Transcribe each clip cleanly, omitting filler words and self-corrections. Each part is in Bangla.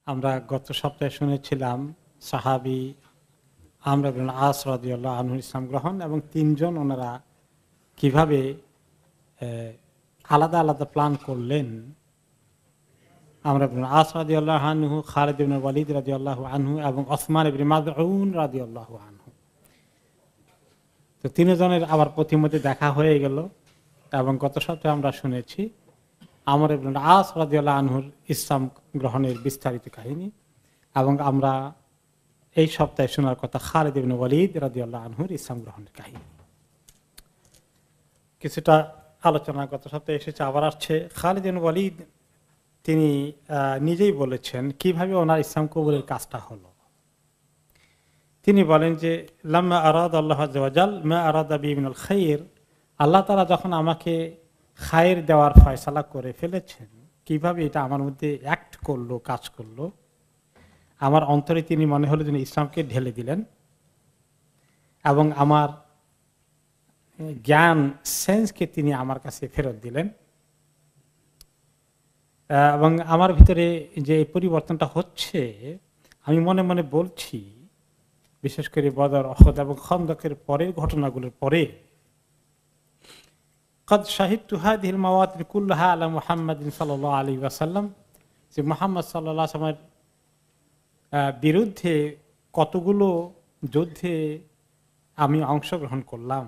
আমরা গত সপ্তাহে শুনেছিলাম সাহাবী আমর ইবনে আস রাদিয়াল্লাহু আনহু ইসলাম গ্রহণ এবং তিনজন ওনারা কিভাবে আলাদা আলাদা প্ল্যান করলেন। আমর ইবনে আস রাদিয়াল্লাহু আনহু, খালিদ ইবনে ওয়ালিদ রাদিয়াল্লাহু আনহু এবং ওসমান ইবনে মাযউন রাদিয়াল্লাহু আনহু। তো তিনজনের আবার প্রতিমধ্যে দেখা হয়ে গেল এবং গত সপ্তাহে আমরা শুনেছি আমর ইবনে আস রাদিয়াল্লাহু আনহুর ইসলাম গ্রহণের বিস্তারিত কাহিনী এবং আমরা এই সপ্তাহে শোনার কথা খালিদ ইবনে ওয়ালিদ রাদিয়াল্লাহু আনহুর ইসলাম গ্রহণের কাহিনী। কিছুটা আলোচনা গত সপ্তাহে এসেছে, আবার আসছে। খালিদ ইবনে ওয়ালিদ তিনি নিজেই বলেছেন কিভাবে ওনার ইসলাম কবুলের কাজটা হলো। তিনি বলেন যে লাম্মা আরাদ আল্লাহ আযজা ওয়া জাল মা আরাদা বি মিনাল খায়র, আল্লাহ তাআলা যখন আমাকে খায়ের দেওয়ার ফয়সালা করে ফেলেছেন, কিভাবে এটা আমার মধ্যে অ্যাক্ট করলো, কাজ করলো, আমার অন্তরে তিনি মনে হলো যিনি ইসলামকে ঢেলে দিলেন এবং আমার জ্ঞান সেন্সকে তিনি আমার কাছে ফেরত দিলেন এবং আমার ভিতরে যে পরিবর্তনটা হচ্ছে, আমি মনে মনে বলছি, বিশেষ করে বদর, উহুদ এবং খন্দকের পরের ঘটনাগুলোর পরে, قد شهدت هذه المواطن كلها على محمد صلى الله عليه وسلم, যে মুহাম্মদ সাল্লাল্লাহু আলাইহি ওয়াসাল্লামের বিরুদ্ধে কতগুলো যুদ্ধে আমি অংশগ্রহণ করলাম।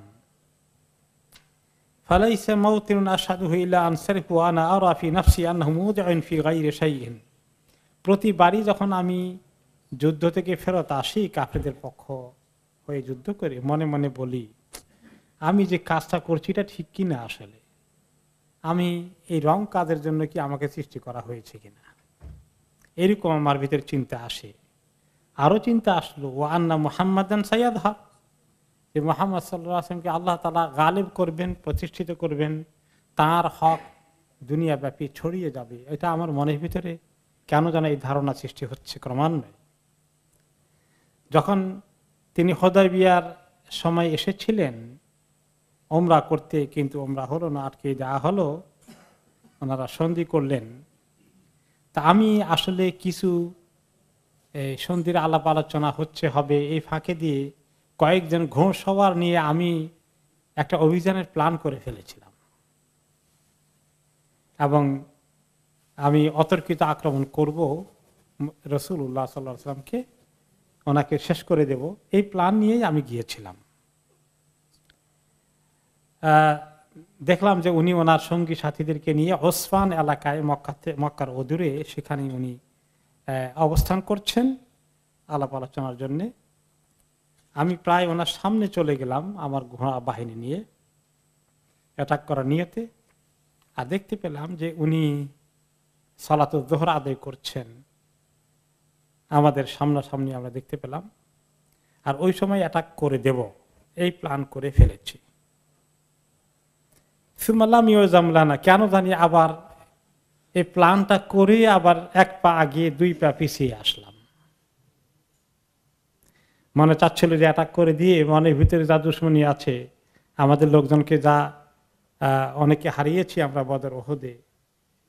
ফালাইসা মাউতিন আশহাদু ইল্লা আনসারিফু ওয়া আনা আরা ফি নাফসি আন্নাহু মুদিউন ফি গায়রি শাইইন, প্রতিবারই যখন আমি যুদ্ধ থেকে ফেরত আসি কাফেরদের পক্ষ হয়ে যুদ্ধ করে, মনে মনে বলি আমি যে কাজটা করছি এটা ঠিক কিনা, আসলে আমি এই রং কাজের জন্য কি আমাকে সৃষ্টি করা হয়েছে কিনা, এরকম আমার ভিতরে চিন্তা আসে। আরো চিন্তা আসলো ও আন্না মুহাম্মাদান সাইয়্যিদহা, যে মুহাম্মদ সাল্লাল্লাহু আলাইহি ওয়াসাল্লামকে আল্লাহ তাআলা গালিব করবেন, প্রতিষ্ঠিত করবেন, তার হক দুনিয়াব্যাপী ছড়িয়ে যাবে। এটা আমার মনের ভিতরে কেন যেন এই ধারণা সৃষ্টি হচ্ছে ক্রমান্বয়ে। যখন তিনি হুদায়বিয়ার সময় এসেছিলেন ওমরা করতে, কিন্তু ওমরা হলো না, আটকে দেওয়া হলো, ওনারা সন্ধি করলেন। তা আমি আসলে কিছু সন্ধির আলাপ আলোচনা হবে, এই ফাঁকে দিয়ে কয়েকজন ঘোড়সওয়ার নিয়ে আমি একটা অভিযানের প্ল্যান করে ফেলেছিলাম এবং আমি অতর্কিত আক্রমণ করব রাসূলুল্লাহ সাল্লাল্লাহু আলাইহি ওয়াসাল্লামকে, ওনাকে শেষ করে দেব, এই প্ল্যান নিয়েই আমি গিয়েছিলাম। দেখলাম যে উনি ওনার সঙ্গী সাথীদেরকে নিয়ে ওসফান এলাকায়, মক্কার অদূরে, সেখানে উনি অবস্থান করছেন আলাপ আলোচনার জন্য। আমি প্রায় ওনার সামনে চলে গেলাম আমার ঘোড়া বাহিনী নিয়ে অ্যাটাক করার নিয়তে, আর দেখতে পেলাম যে উনি সালাতুল যোহর আদায় করছেন আমাদের সামনাসামনি, আমরা দেখতে পেলাম। আর ওই সময় অ্যাটাক করে দেব এই প্ল্যান করে ফেলেছি। সুমাল্লামিউজামলানা, কেন জানি আবার এই প্ল্যানটা করে আবার এক পা আগিয়ে দুই পা পিছিয়ে আসলাম। মনে চাচ্ছিল যে অ্যাটাক করে দিয়ে মনের ভিতরে যা দুশমনী আছে, আমাদের লোকজনকে যা অনেকে হারিয়েছি আমরা বদর উহুদে,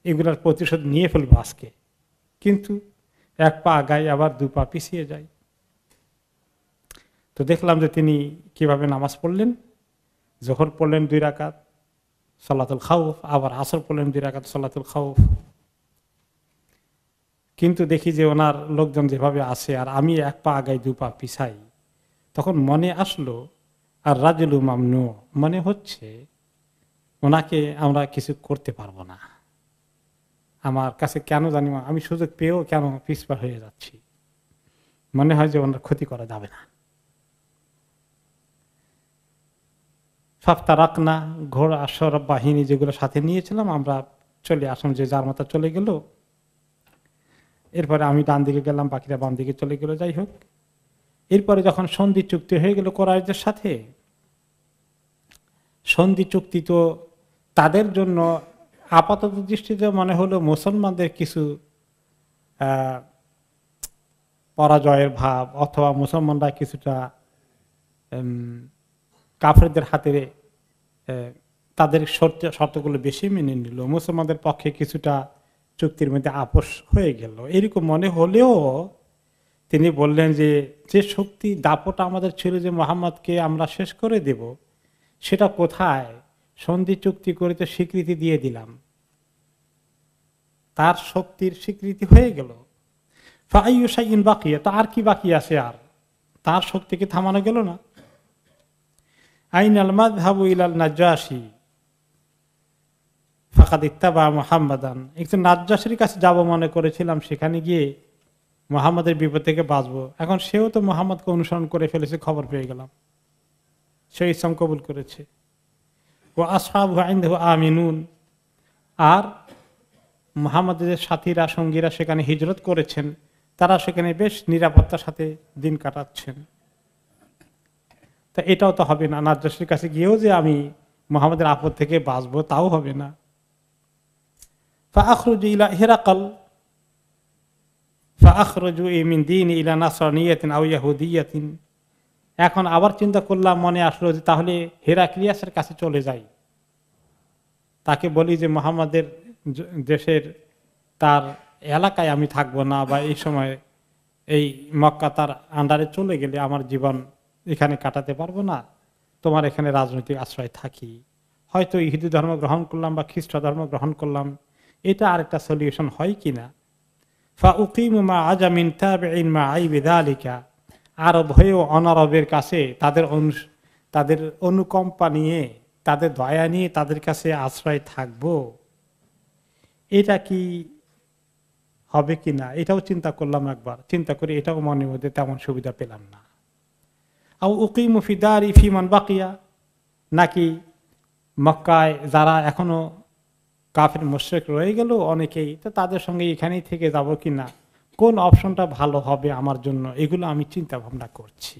এগুলার প্রতিশোধ নিয়ে ফেলবো আজকে, কিন্তু এক পা আগাই আবার দু পা পিছিয়ে যাই। তো দেখলাম যে তিনি কিভাবে নামাজ পড়লেন। যোহর পড়লেন 2 রাকাত সালাতুল খাউফ, আবার আসর পড়লেন 2 রাকাত সালাতুল খাউফ। কিন্তু দেখি যে ওনার লোকজন যেভাবে আসে আর আমি এক পা আগাই দু পা পিছাই, তখন মনে আসলো আর রাজুলু মামনু, মনে হচ্ছে ওনাকে আমরা কিছু করতে পারবো না। আমার কাছে কেন জানি আমি সুযোগ পেয়েও কেন পিছপা হয়ে যাচ্ছি, মনে হয় যে ওনার ক্ষতি করা যাবে না। ফাফতারাকনা, ঘোড়া সরব বাহিনী যেগুলো সাথে নিয়েছিলাম আমরা চলে আসলাম, যে যার মতো চলে গেল। এরপরে আমি ডান দিকে গেলাম, বাকিরা বাম দিকে চলে গেল। যাই হোক, এরপরে যখন সন্ধি চুক্তি হয়ে গেল কুরাইশদের সাথে, সন্ধি চুক্তি তো তাদের জন্য আপাতত দৃষ্টিতে মনে হলো মুসলমানদের কিছু পরাজয়ের ভাব, অথবা মুসলমানরা কিছুটা কাফেরদের হাতে তাদের শর্তগুলো বেশি মেনে নিল, মুসলমানদের পক্ষে কিছুটা চুক্তির মধ্যে আপোষ হয়ে গেল। এরকম মনে হলেও তিনি বললেন যে যে শক্তি দাপট আমাদের ছিল যে মুহাম্মদকে আমরা শেষ করে দেব, সেটা কোথায়? সন্ধি চুক্তি করে তো স্বীকৃতি দিয়ে দিলাম, তার শক্তির স্বীকৃতি হয়ে গেল। ফাআইয়ু শাইইন বাকিয়া, তো আর কি বাকি আছে? আর তার শক্তিকে থামানো গেল না। আইনাল মাযহাবু ইলাল নাজ্জাশী ফাকাদ ইত্তাবা মুহাম্মাদান, একজন নাজ্জাশীর কাছে যাব মনে করেছিলাম, সেখানে গিয়ে মুহাম্মাদের বিপদ থেকে বাঁচবো। এখন সেও তো মুহাম্মদকে অনুসরণ করে ফেলেছে, খবর পেয়ে গেলাম, সে ইসলাম কবুল করেছে। ও আসহাবু ইনদাহু আমিনুন, আর মুহাম্মাদের সাথীরা সঙ্গীরা সেখানে হিজরত করেছেন, তারা সেখানে বেশ নিরাপত্তার সাথে দিন কাটাচ্ছেন। তা এটাও তো হবে না, নাজ্জাশীর কাছে গিয়েও যে আমি মুহাম্মাদের আপদ থেকে বাঁচবো, তাও হবে না। ফাআখরুজু ইলা হিরাকাল ফাআখরুজু মিন দীনি ইলা নাসরানিয়াতিন আও ইয়াহুদিয়াতিন, এখন আবার চিন্তা করলাম, মনে আসলো যে তাহলে হেরাক্লিয়াসের কাছে চলে যাই, তাকে বলি যে মুহাম্মাদের দেশের তার এলাকায় আমি থাকবো না, বা এই সময় এই মক্কা তার আন্ডারে চলে গেলে আমার জীবন এখানে কাটাতে পারবো না, তোমার এখানে রাজনৈতিক আশ্রয় থাকি। হয়তো ইহুদি ধর্ম গ্রহণ করলাম বা খ্রিস্ট ধর্ম গ্রহণ করলাম, এটা আরেকটা সলিউশন হয় কিনা। ফাউকিমু মা আজামিন তাবিঈন মা আইবি যালিকা, আরব হয়েও অনারবের কাছে তাদের অনুকম্পা নিয়ে, তাদের দয়া নিয়ে তাদের কাছে আশ্রয় থাকবো, এটা কি হবে কিনা, এটাও চিন্তা করলাম একবার। চিন্তা করে এটাও মনের মধ্যে তেমন সুবিধা পেলাম না। আও উকিমু ফি দারি ফি মান বাকিয়া, নাকি মক্কায় যারা এখনো কাফির মুশরিক রয়ে গেল অনেকেই, তো তাদের সঙ্গে এখানেই থেকে যাব কিনা, কোন অপশনটা ভালো হবে আমার জন্য, এগুলো আমি চিন্তা ভাবনা করছি।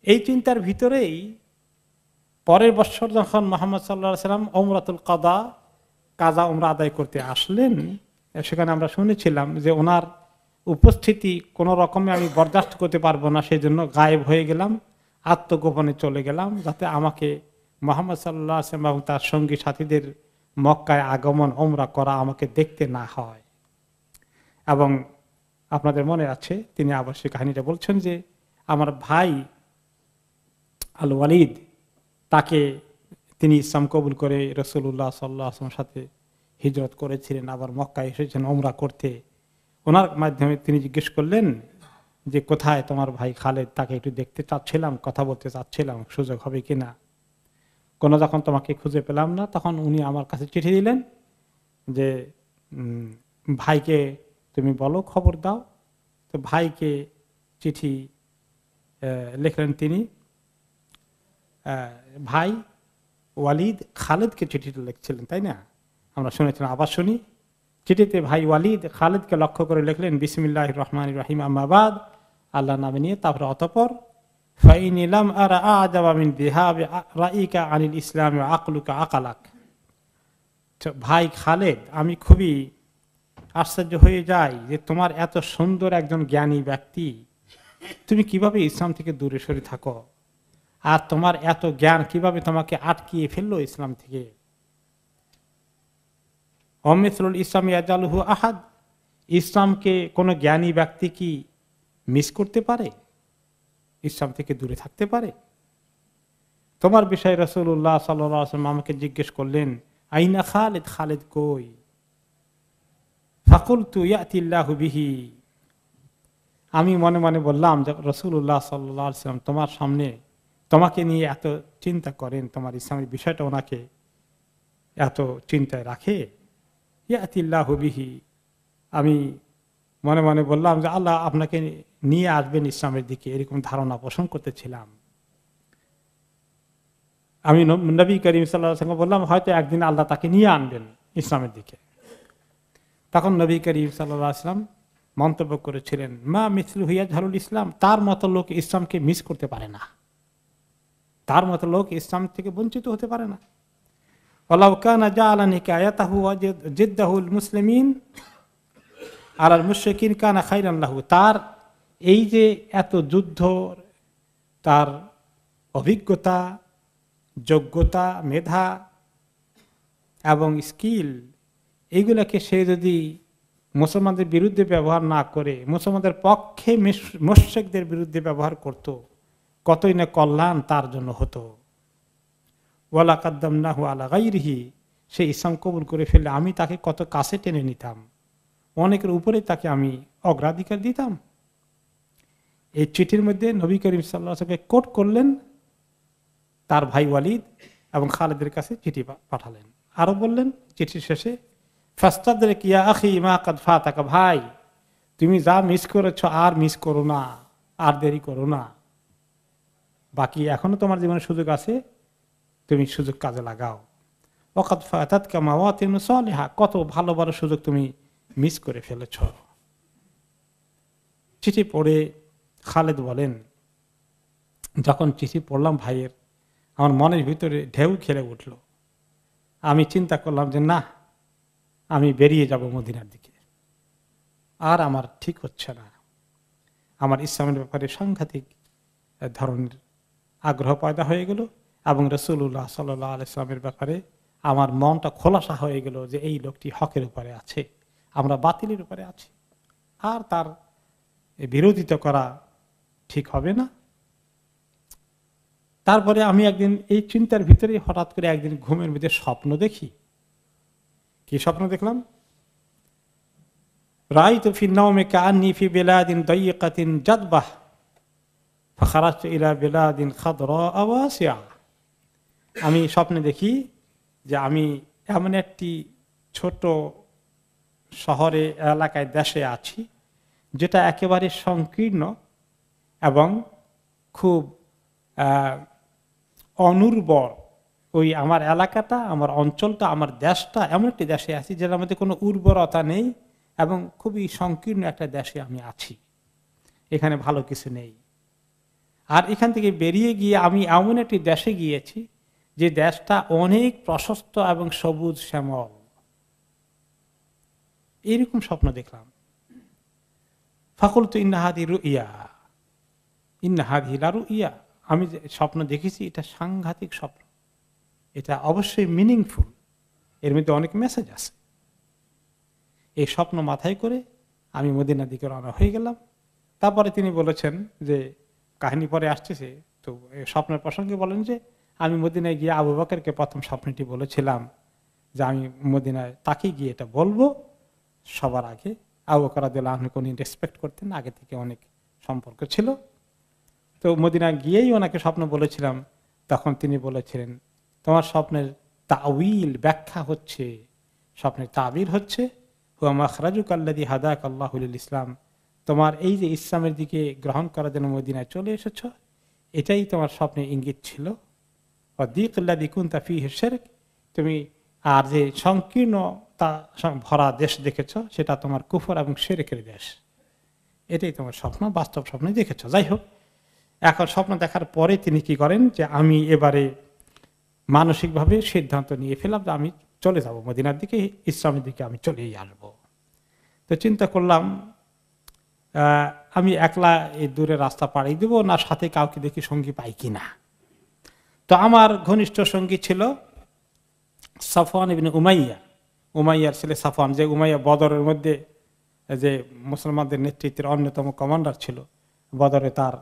এই চিন্তার ভিতরেই পরের বছর যখন মুহাম্মদ সাল্লাল্লাহু আলাইহি সাল্লাম উমরাতুল কাজা উমরা আদায় করতে আসলেন, সেখানে আমরা শুনেছিলাম যে ওনার উপস্থিতি কোনো রকমে আমি বরদাস্ত করতে পারবো না, সেই জন্য গায়েব হয়ে গেলাম, আত্মগোপনে চলে গেলাম, যাতে আমাকে মুহাম্মদ সাল্লাল্লাহু আলাইহি ওয়াসাল্লাম এবং তার সঙ্গী সাথীদের মক্কায় আগমন উমরা করা আমাকে দেখতে না হয়। এবং আপনাদের মনে আছে তিনি আবার সেই কাহিনীটা বলছেন যে আমার ভাই আল ওয়ালিদ, তাকে তিনি ইসলাম কবুল করে রাসূলুল্লাহ সাল্লাল্লাহু আলাইহি ওয়াসাল্লামের সাথে হিজরত করেছিলেন, আবার মক্কায় এসেছেন উমরা করতে। ওনার মাধ্যমে তিনি জিজ্ঞেস করলেন যে কোথায় তোমার ভাই খালেদ, তাকে একটু দেখতে চাচ্ছিলাম, কথা বলতে চাচ্ছিলাম, সুযোগ হবে কিনা। কোনো যখন তোমাকে খুঁজে পেলাম না, তখন উনি আমার কাছে চিঠি দিলেন যে ভাইকে তুমি বলো, খবর দাও। তো ভাইকে চিঠি লিখলেন তিনি, ভাই ওয়ালিদ খালেদকে চিঠিটা লিখছিলেন, তাই না? আমরা শুনেছিলাম, আবার শুনি। চিঠিতে ভাই ওয়ালিদ খালেদকে লক্ষ্য করে লিখলেন বিসমিল্লাহির রহমানির রহিম, আম্মা বাদ, আল্লাহ নামে নিয়ে, তারপর অতঃপর ফাইনি লাম আরা আ'জাবা মিন যিহাবি রাইকা আনিল ইসলাম ওয়া আকলুকা আকালাক। ভাই খালেদ, আমি খুবই আশ্চর্য হয়ে যাই যে তোমার এত সুন্দর একজন জ্ঞানী ব্যক্তি, তুমি কিভাবে ইসলাম থেকে দূরে সরে থাকো, আর তোমার এত জ্ঞান কিভাবে তোমাকে আটকিয়ে ফেললো ইসলাম থেকে। অমিসরুল ইসলাম ইয়াজালুহু আহাদ, ইসলামকে কোনো জ্ঞানী ব্যক্তি কি মিস করতে পারে, ইসলাম থেকে দূরে থাকতে পারে? তোমার বিষয়ে রাসূলুল্লাহ সাল্লাল্লাহু আলাইহি ওয়াসাল্লাম আমাকে জিজ্ঞেস করলেন আইনা খালেদ, খালেদ কই? ফাকুলতু ইয়াতিল্লাহু বিহি, আমি মনে মনে বললাম যে রাসূলুল্লাহ সাল্লাল্লাহু আলাইহি ওয়াসাল্লাম তোমার সামনে তোমাকে নিয়ে এত চিন্তা করেন, তোমার ইসলামের বিষয়টা ওনাকে এত চিন্তায় রাখে। ইয়াতিল্লাহু বিহি, আমি মনে মনে বললাম যে আল্লাহ আপনাকে নিয়ে আসবেন ইসলামের দিকে, এরকম ধারণা পোষণ করতেছিলাম। আমি নবী করিম সাল্লাল্লাহু আলাইহি ওয়াসাল্লাম বললাম হয়তো একদিন আল্লাহ তাকে নিয়ে আনবেন ইসলামের দিকে। তখন নবী করিম সাল্লাল্লাহু আলাইহি ওয়াসাল্লাম মন্তব্য করেছিলেন, মা মিসলুহু ইয়াজহারুল ইসলাম, তার মতো লোক ইসলামকে মিস করতে পারে না, তার মতো লোক ইসলাম থেকে বঞ্চিত হতে পারে না। ওয়ালাউ কানা জাআলা নিকায়াতাহু ওয়া জিদ্দাহুল মুসলিমিন আলাল মুশরিকিন কানা খায়রান লাহু, তার এই যে এত যুদ্ধ, তার অভিজ্ঞতা, যোগ্যতা, মেধা এবং স্কিল, এইগুলাকে সে যদি মুসলমানদের বিরুদ্ধে ব্যবহার না করে মুসলমানদের পক্ষে মুশরিকদের বিরুদ্ধে ব্যবহার করত, কতই না কল্যাণ তার জন্য হতো। ওয়ালা কাদ্দামনাহু আলা গায়রিহি, সে ইসলাম কবুল করে ফেললে আমি তাকে কত কাছে টেনে নিতাম, অনেকের উপরে তাকে আমি অগ্রাধিকার দিতাম। এই চিঠির মধ্যে নবী করিম সাল্লাল্লাহু আলাইহি ওয়াসাল্লাম কোট করলেন, তার ভাই ওয়ালিদ এবং খালিদের কাছে চিঠি পাঠালেন। আরো বললেন চিঠির শেষে, ফাস্তাদরিক ইয়া আখি মা কাদ ফাতাকা, ভাই তুমি যা মিস করেছো আর মিস করো না, আর দেরি করো না, বাকি এখনো তোমার জীবনে সুযোগ আছে, তুমি সুযোগ কাজে লাগাও। ওয়াকাদ ফাতাতকা মাওয়াতিন সালিহা, কত ভালো ভালো সুযোগ তুমি মিস করে ফেলেছ। চিঠি পড়ে খালেদ বলেন, যখন চিঠি পড়লাম ভাইয়ের, আমার মনের ভিতরে ঢেউ খেলে উঠল। আমি চিন্তা করলাম যে না, আমি বেরিয়ে যাব মদিনার দিকে, আর আমার ঠিক হচ্ছে না। আমার ইসলামের ব্যাপারে সাংঘাতিক ধরনের আগ্রহ পয়দা হয়ে গেল এবং রাসূলুল্লাহ সাল্লাল্লাহু আলাইহি ওয়াসাল্লামের ব্যাপারে আমার মনটা খোলাসা হয়ে গেল যে এই লোকটি হকের উপরে আছে, আমরা বাতিলের উপরে আছি, আর তার বিরোধিতা করা ঠিক হবে না। তারপরে আমি একদিন এই চিন্তার ভিতরে হঠাৎ করে একদিন ঘুমের মধ্যে স্বপ্ন দেখি। কি স্বপ্ন দেখলাম? রাআইতু ফিন নাওমি কাআন্নী ফি বিলাদিন দায়িকাতিন জাদবাহ ফাখারাজতু ইলা বিলাদিন খাদরা ওয়াসিআ। আমি স্বপ্নে দেখি যে আমি এমন একটি ছোট শহরে এলাকায় দেশে আছি যেটা একেবারে সংকীর্ণ এবং খুব অনুর্বর। ওই আমার এলাকাটা, আমার অঞ্চলটা, আমার দেশটা এমন একটি দেশে আছি যেটার মধ্যে কোনো উর্বরতা নেই এবং খুবই সংকীর্ণ একটা দেশে আমি আছি, এখানে ভালো কিছু নেই। আর এখান থেকে বেরিয়ে গিয়ে আমি এমন একটি দেশে গিয়েছি যে দেশটা অনেক প্রশস্ত এবং সবুজ শ্যামল। এইরকম স্বপ্ন দেখলাম। ফাকুলতু ইন্না হাযিহি রুইয়া, ইন্না হাযিহি লা রুইয়া, আমি যে স্বপ্ন দেখেছি এটা সাংঘাতিক স্বপ্ন, এটা অবশ্যই মিনিংফুল, এর মধ্যে অনেক মেসেজ আছে। এই স্বপ্ন মাথায় করে আমি মদিনার দিকে রওনা হয়ে গেলাম। তারপরে তিনি বলেছেন যে কাহিনী পরে আসতেছে, তো স্বপ্নের প্রসঙ্গে বলেন যে আমি মদিনায় গিয়ে আবু বকরকে প্রথম স্বপ্নটি বলেছিলাম যে আমি মদিনায় তাকে গিয়ে এটা বলবো সবার আগে। আবু বকর রাদিয়াল্লাহু আনহু উনি রেসপেক্ট করতেন, আগে থেকে অনেক সম্পর্ক ছিল। তো মদিনায় গিয়েই ওনাকে স্বপ্ন বলেছিলাম, তখন তিনি বলেছিলেন তোমার স্বপ্নের তাউইল ব্যাখ্যা হচ্ছে, স্বপ্নের তাবির হচ্ছে হুয়া মাখরাজুকা আল্লাযী হাদাকা আল্লাহু লিল ইসলাম, তোমার এই যে ইসলামের দিকে গ্রহণ করার জন্য মদিনায় চলে এসেছো, এটাই তোমার স্বপ্নে ইঙ্গিত ছিল। ওয়াদিক আল্লাযী কুনতা ফীহি শিরক, তুমি আর যে সংকীর্ণতা ভরা দেশ দেখেছো সেটা তোমার কুফর এবং শিরকের দেশ, এটাই তোমার স্বপ্ন, বাস্তব স্বপ্ন দেখেছো। যাই হোক, এখন স্বপ্ন দেখার পরে তিনি কি করেন যে আমি এবারে মানসিকভাবে সিদ্ধান্ত নিয়ে ফেললাম যে আমি চলে যাব মদিনার দিকে, ইসলামের দিকে আমি চলেই আসবো। তো চিন্তা করলাম আমি একলা এই দূরে রাস্তা পাড়ি দেবো না সাথে কাউকে দেখি সঙ্গী পাই কিনা। তো আমার ঘনিষ্ঠ সঙ্গী ছিল সাফওয়ান ইবনে উমাইয়া, উমাইয়ার ছেলে সাফওয়ান, যে উমাইয়া বদরের মধ্যে যে মুসলমানদের নেতৃত্বের অন্যতম কমান্ডার ছিল। বদরে তার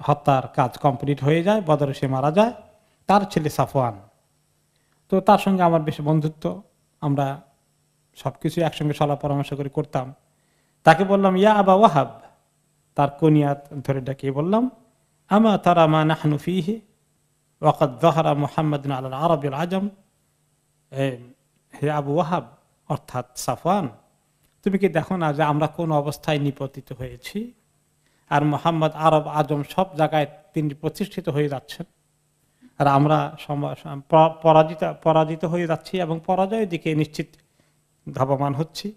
হত্যার কাজ কমপ্লিট হয়ে যায়, বদরে সে মারা যায়, তার ছেলে সাফওয়ান। তো তার সঙ্গে আমার বেশ বন্ধুত্ব, আমরা সবকিছু একসঙ্গে সলা পরামর্শ করে করতাম। তাকে বললাম ইয়া আবা ওয়াহাব, তার কুনিয়াত ধরে ডাকিয়ে বললাম আমা তারা মা নাহনু ফীহি ওয়াকাদ যাহারা মুহাম্মাদুন আলাল আরাবিল আজম, হে আবু ওয়াহাব অর্থাৎ সাফওয়ান, তুমি কি দেখো না যে আমরা কোন অবস্থায় নিপতিত হয়েছি, আর মুহাম্মদ আরব আজম সব জায়গায় তিনি প্রতিষ্ঠিত হয়ে যাচ্ছেন, আর আমরা পরাজিত হয়ে যাচ্ছি এবং পরাজয়ের দিকে নিশ্চিত ধাবমান হচ্ছি।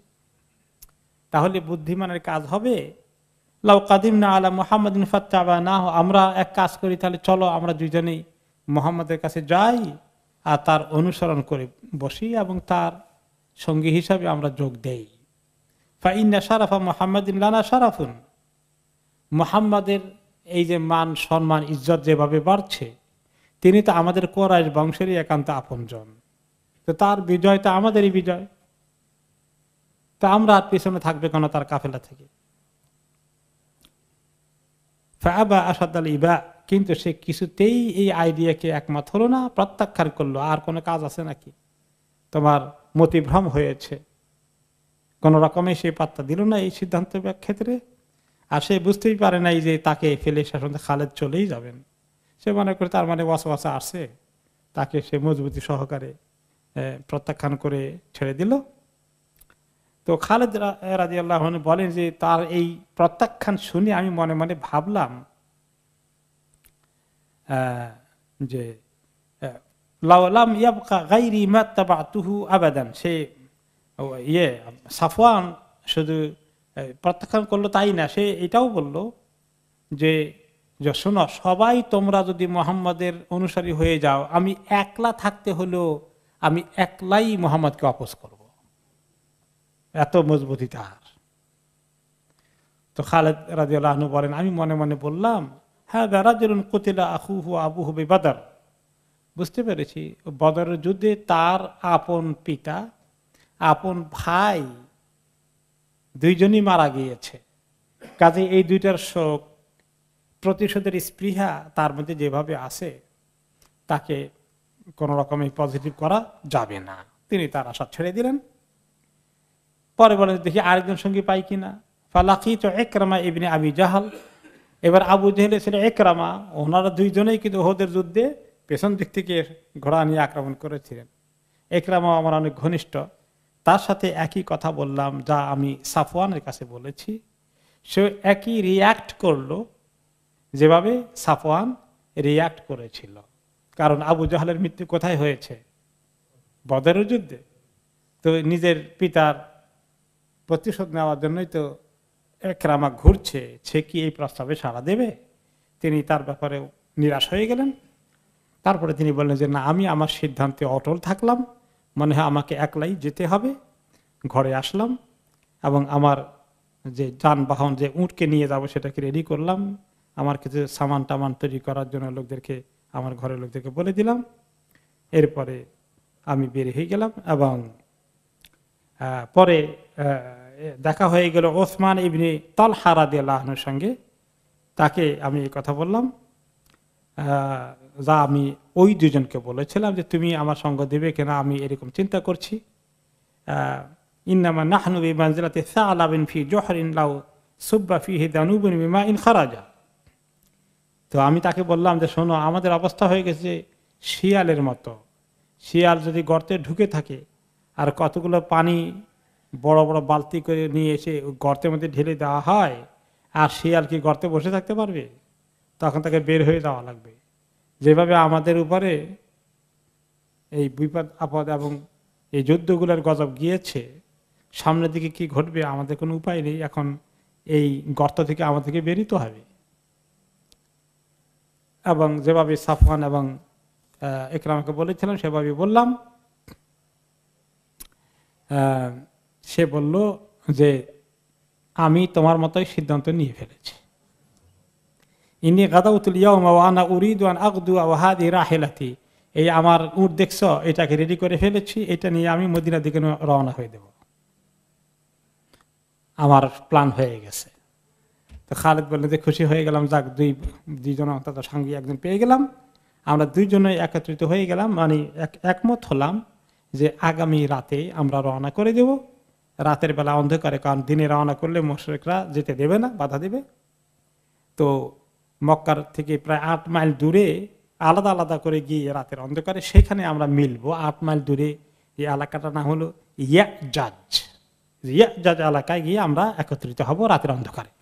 তাহলে বুদ্ধিমানের কাজ হবে লাউ কাদিমনা আলা মুহাম্মাদিন ফাত্তাবানাহু, আমরা এক কাজ করি, তাহলে চলো আমরা দুইজনেই মুহাম্মাদের কাছে যাই আর তার অনুসরণ করে বসি এবং তার সঙ্গী হিসাবে আমরা যোগ দেই। ফা ইন্না শারাফা মুহাম্মাদিন লানা শারাফুন, মুহাম্মাদের এই যে মান সম্মান ইজ্জত যেভাবে বাড়ছে, তিনি তো আমাদের কুরাইশ বংশেরই একান্ত আপনজন। তো তো তার বিজয় তো আমাদেরই বিজয়, তো আমরা আর পিছনে থাকবে কেন তার কাফেলা থেকে। ফাআবা আসাদ আল ইবা, কিন্তু সে কিছুতেই এই আইডিয়াকে একমত হলো না, প্রত্যাখ্যান করলো। আর কোনো কাজ আছে নাকি, তোমার মতিভ্রম হয়েছে, কোন রকমে সে পাত্তা দিল না এই সিদ্ধান্তের ক্ষেত্রে। আর সে বুঝতেই পারে নাই যে তাকে ফেলে শাসন খালেদ চলেই যাবেন। সে মনে করে তার মানে ওয়াসওয়াসা আসছে, তাকে সে মজবুতি সহকারে প্রত্যাখ্যান করে ছেড়ে দিল। তো খালেদ রাদিয়াল্লাহু আনহু বলেন যে তার এই প্রত্যাখ্যান শুনে আমি মনে মনে ভাবলাম যে লাউলাম ইয়াবকা গায়রি মাত্তাবাতুহু আবাদান, সে সাফওয়ান শুধু প্রত্যাখ্যান করলো তাই না, সে এটাও বলল যে শোনো, সবাই তোমরা যদি মুহাম্মাদের অনুসারী হয়ে যাও, আমি একলা থাকতে হলেও আমি একলাই মুহাম্মদকে অপোজ করব। এত মজবুতি তার। তো খালেদ রাদিয়াল্লাহু আনহু বলেন, আমি মনে মনে বললাম, হ্যাঁ রাজুলুন কুতিলা আখুহু আবুহু বিবাদর, বুঝতে পেরেছি বদরের যুদ্ধে তার আপন পিতা আপন ভাই দুইজনই মারা গিয়েছে। কাজে এই দুইটার শোক, প্রতিশোধের স্পৃহা তার মধ্যে যেভাবে আছে, তাকে কোন রকমে পজিটিভ করা যাবে না। তিনি তার আশা ছেড়ে দিলেন। পরে বলেন দেখি আরেকজন সঙ্গী পাই কিনা। ফালাকিতু ইকরামা ইবনে আবি জাহল, এবার আবু জেহেলের ছেলে ইকরামা, ওনারা দুইজনেই কিন্তু উহুদের যুদ্ধে পেছন দিক থেকে ঘোড়া নিয়ে আক্রমণ করেছিলেন। ইকরামা আমার অনেক ঘনিষ্ঠ, তার সাথে একই কথা বললাম যা আমি সাফওয়ানের কাছে বলেছি। সে একই রিয়াক্ট করলো যেভাবে সাফওয়ান রিয়াক্ট করেছিল। কারণ আবু জাহলের মৃত্যু কোথায় হয়েছে? বদরের যুদ্ধে। তো নিজের পিতার প্রতিশোধ নেওয়ার জন্যই তো ইকরামা ঘুরছে, সে কি এই প্রস্তাবে সাড়া দেবে? তিনি তার ব্যাপারে নিরাশ হয়ে গেলেন। তারপরে তিনি বললেন যে না, আমি আমার সিদ্ধান্তে অটল থাকলাম, মনে হয় আমাকে একলাই যেতে হবে। ঘরে আসলাম এবং আমার যে যানবাহন, যে উটকে নিয়ে যাব সেটাকে রেডি করলাম। আমার কিছু সামান টামান তৈরি করার জন্য লোকদেরকে, আমার ঘরের লোকদেরকে বলে দিলাম। এরপরে আমি বের হয়ে গেলাম এবং পরে দেখা হয়ে গেল ওসমান ইবনে তালহা রাদিয়াল্লাহু আনহুর সঙ্গে। তাকে আমি এই কথা বললাম যা আমি ওই দুজনকে বলেছিলাম যে তুমি আমার সঙ্গ দেবে কিনা, আমি এরকম চিন্তা করছি। ইন্নামা নাহনু বিমানজিলাতি সালাবিন ফি জহরিন লাউ সুব্বা ফিহি দানুবুন বিমাইন খারাজা। তো আমি তাকে বললাম যে শোনো, আমাদের অবস্থা হয়ে গেছে শিয়ালের মতো। শিয়াল যদি গর্তে ঢুকে থাকে আর কতগুলো পানি বড় বড় বালতি করে নিয়ে এসে গর্তের মধ্যে ঢেলে দেওয়া হয়, আর শিয়াল কি গর্তে বসে থাকতে পারবে? তখন তাকে বের হয়ে যাওয়া লাগবে। যেভাবে আমাদের উপরে এই বিপদ আপদ এবং এই যুদ্ধগুলোর গজব গিয়েছে, সামনের দিকে কি ঘটবে আমাদের কোনো উপায় নেই। এখন এই গর্ত থেকে আমাদেরকে বেরিতে হবে। এবং যেভাবে সাফওয়ান এবং ইকরামাকে বলেছিলাম সেভাবে বললাম। সে বলল যে আমি তোমার মতোই সিদ্ধান্ত নিয়ে ফেলেছি। ইন্নী গাদাউতুল ইয়াওমা ওয়া আনা উরিদু আন আগদু ওয়া হাযিহি রাহিলাতি, এই আমার উট দেখছো, এটাকে রেডি করে ফেলেছি, এটা নিয়ে আমি মদিনার দিকে রওনা হয়ে দেব, আমার প্ল্যান হয়ে গেছে। তো খালেদ বললেন যে খুশি হয়ে গেলাম, যাক দুইজন অন্তত সঙ্গী একজন পেয়ে গেলাম। আমরা দুইজনে একত্রিত হয়ে গেলাম, মানে একমত হলাম যে আগামী রাতে আমরা রওনা করে দেব। রাতের বেলা অন্ধকারে, কারণ দিনে রওনা করলে মুশরিকরা যেতে দেবে না, বাধা দেবে। তো মক্কার থেকে প্রায় 8 মাইল দূরে আলাদা আলাদা করে গিয়ে রাতের অন্ধকারে সেখানে আমরা মিলবো। 8 মাইল দূরে এই এলাকাটার নাম হলো ইয়াজাজ। ইয়াজাজ এলাকায় গিয়ে আমরা একত্রিত হব রাতের অন্ধকারে।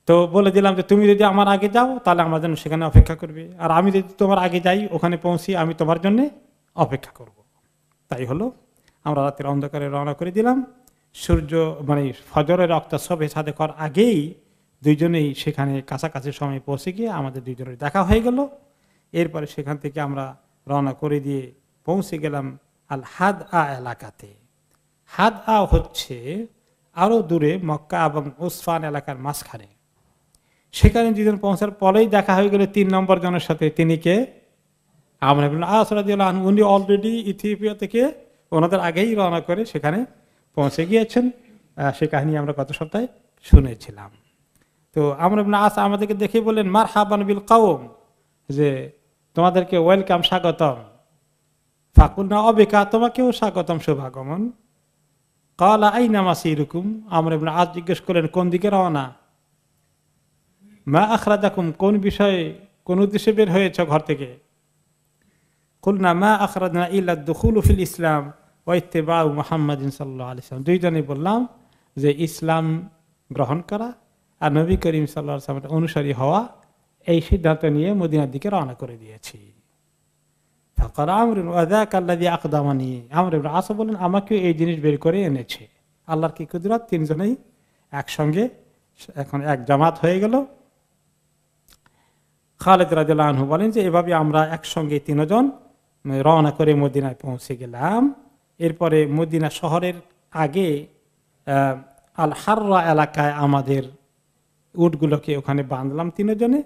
তো বলে দিলাম যে তুমি যদি আমার আগে যাও তাহলে আমার জন্য সেখানে অপেক্ষা করবে, আর আমি যদি তোমার আগে যাই ওখানে পৌঁছি আমি তোমার জন্য অপেক্ষা করব। তাই হলো, আমরা রাতের অন্ধকারে রওনা করে দিলাম। সূর্য মানে ফজরের রক্ত সবে সাদে করার আগেই দুইজনেই সেখানে কাছাকাছি সময় পৌঁছে গিয়ে আমাদের দুইজনের দেখা হয়ে গেল। এরপরে সেখান থেকে আমরা রওনা করে দিয়ে পৌঁছে গেলাম আল হাদ আ এলাকাতে। হাদ আ হচ্ছে আরো দূরে, মক্কা এবং উসফান এলাকার মাঝখানে। সেখানে দুজন পৌঁছার পরেই দেখা হয়ে গেল 3 নম্বর জনের সাথে। তিনি কে? আমর ইবনে আস রাদিয়াল্লাহু আনহু উনি অলরেডি ইথিওপিয়া থেকে ওনাদের আগেই রওনা করে সেখানে পৌঁছে গিয়েছেন। সেই কাহিনী আমরা গত সপ্তাহে শুনেছিলাম। তো আমর ইবনে আস আমাদেরকে দেখে বললেন মারহাবান বিল কওম, যে তোমাদেরকে ওয়েলকাম, স্বাগতম। ফাকুলনা অবিকা, তোমাকেও স্বাগতম, শুভাগমন। ক্বালা আইনা মাসিরুকুম, আমর ইবনে আস জিজ্ঞেস করলেন কোন দিকে রওনা। মা আখরাজাকুম, কোন বিষয়ে কোন উদ্দেশ্যে বের হয়েছ ঘর থেকে। কুলনা মা আখরাজনা ইল্লা দুখুলু ফিল ইসলাম ওয়া ইত্তিবাউ মুহাম্মাদিন সাল্লাল্লাহু আলাইহি ওয়াসাল্লাম, দুইজনেই বললাম যে ইসলাম গ্রহণ করা আর নবী করিম সাল্লাল্লাহু আলাইহি ওয়াসাল্লামের অনুসারী হওয়া, এই সিদ্ধান্ত নিয়ে মদিনার দিকে রওনা করে দিয়েছি। ফাকারা আমর ওয়া যাকা আল্লাযী আকদামানি, আমর ইবনে আস বলেন আমাকে এই জিনিস বের করে এনেছে। আল্লাহর কি কুদরত, তিনজনেই একসঙ্গে এখন এক জামাত হয়ে গেল। খালিদ রাদিয়াল্লাহু আনহু বলেন যে এভাবে আমরা একসঙ্গে তিনজন রওনা করে মদিনায় পৌঁছে গেলাম। এরপরে মদিনা শহরের আগে আল হাররা এলাকায় আমাদের উটগুলোকে ওখানে বাঁধলাম তিনজনে,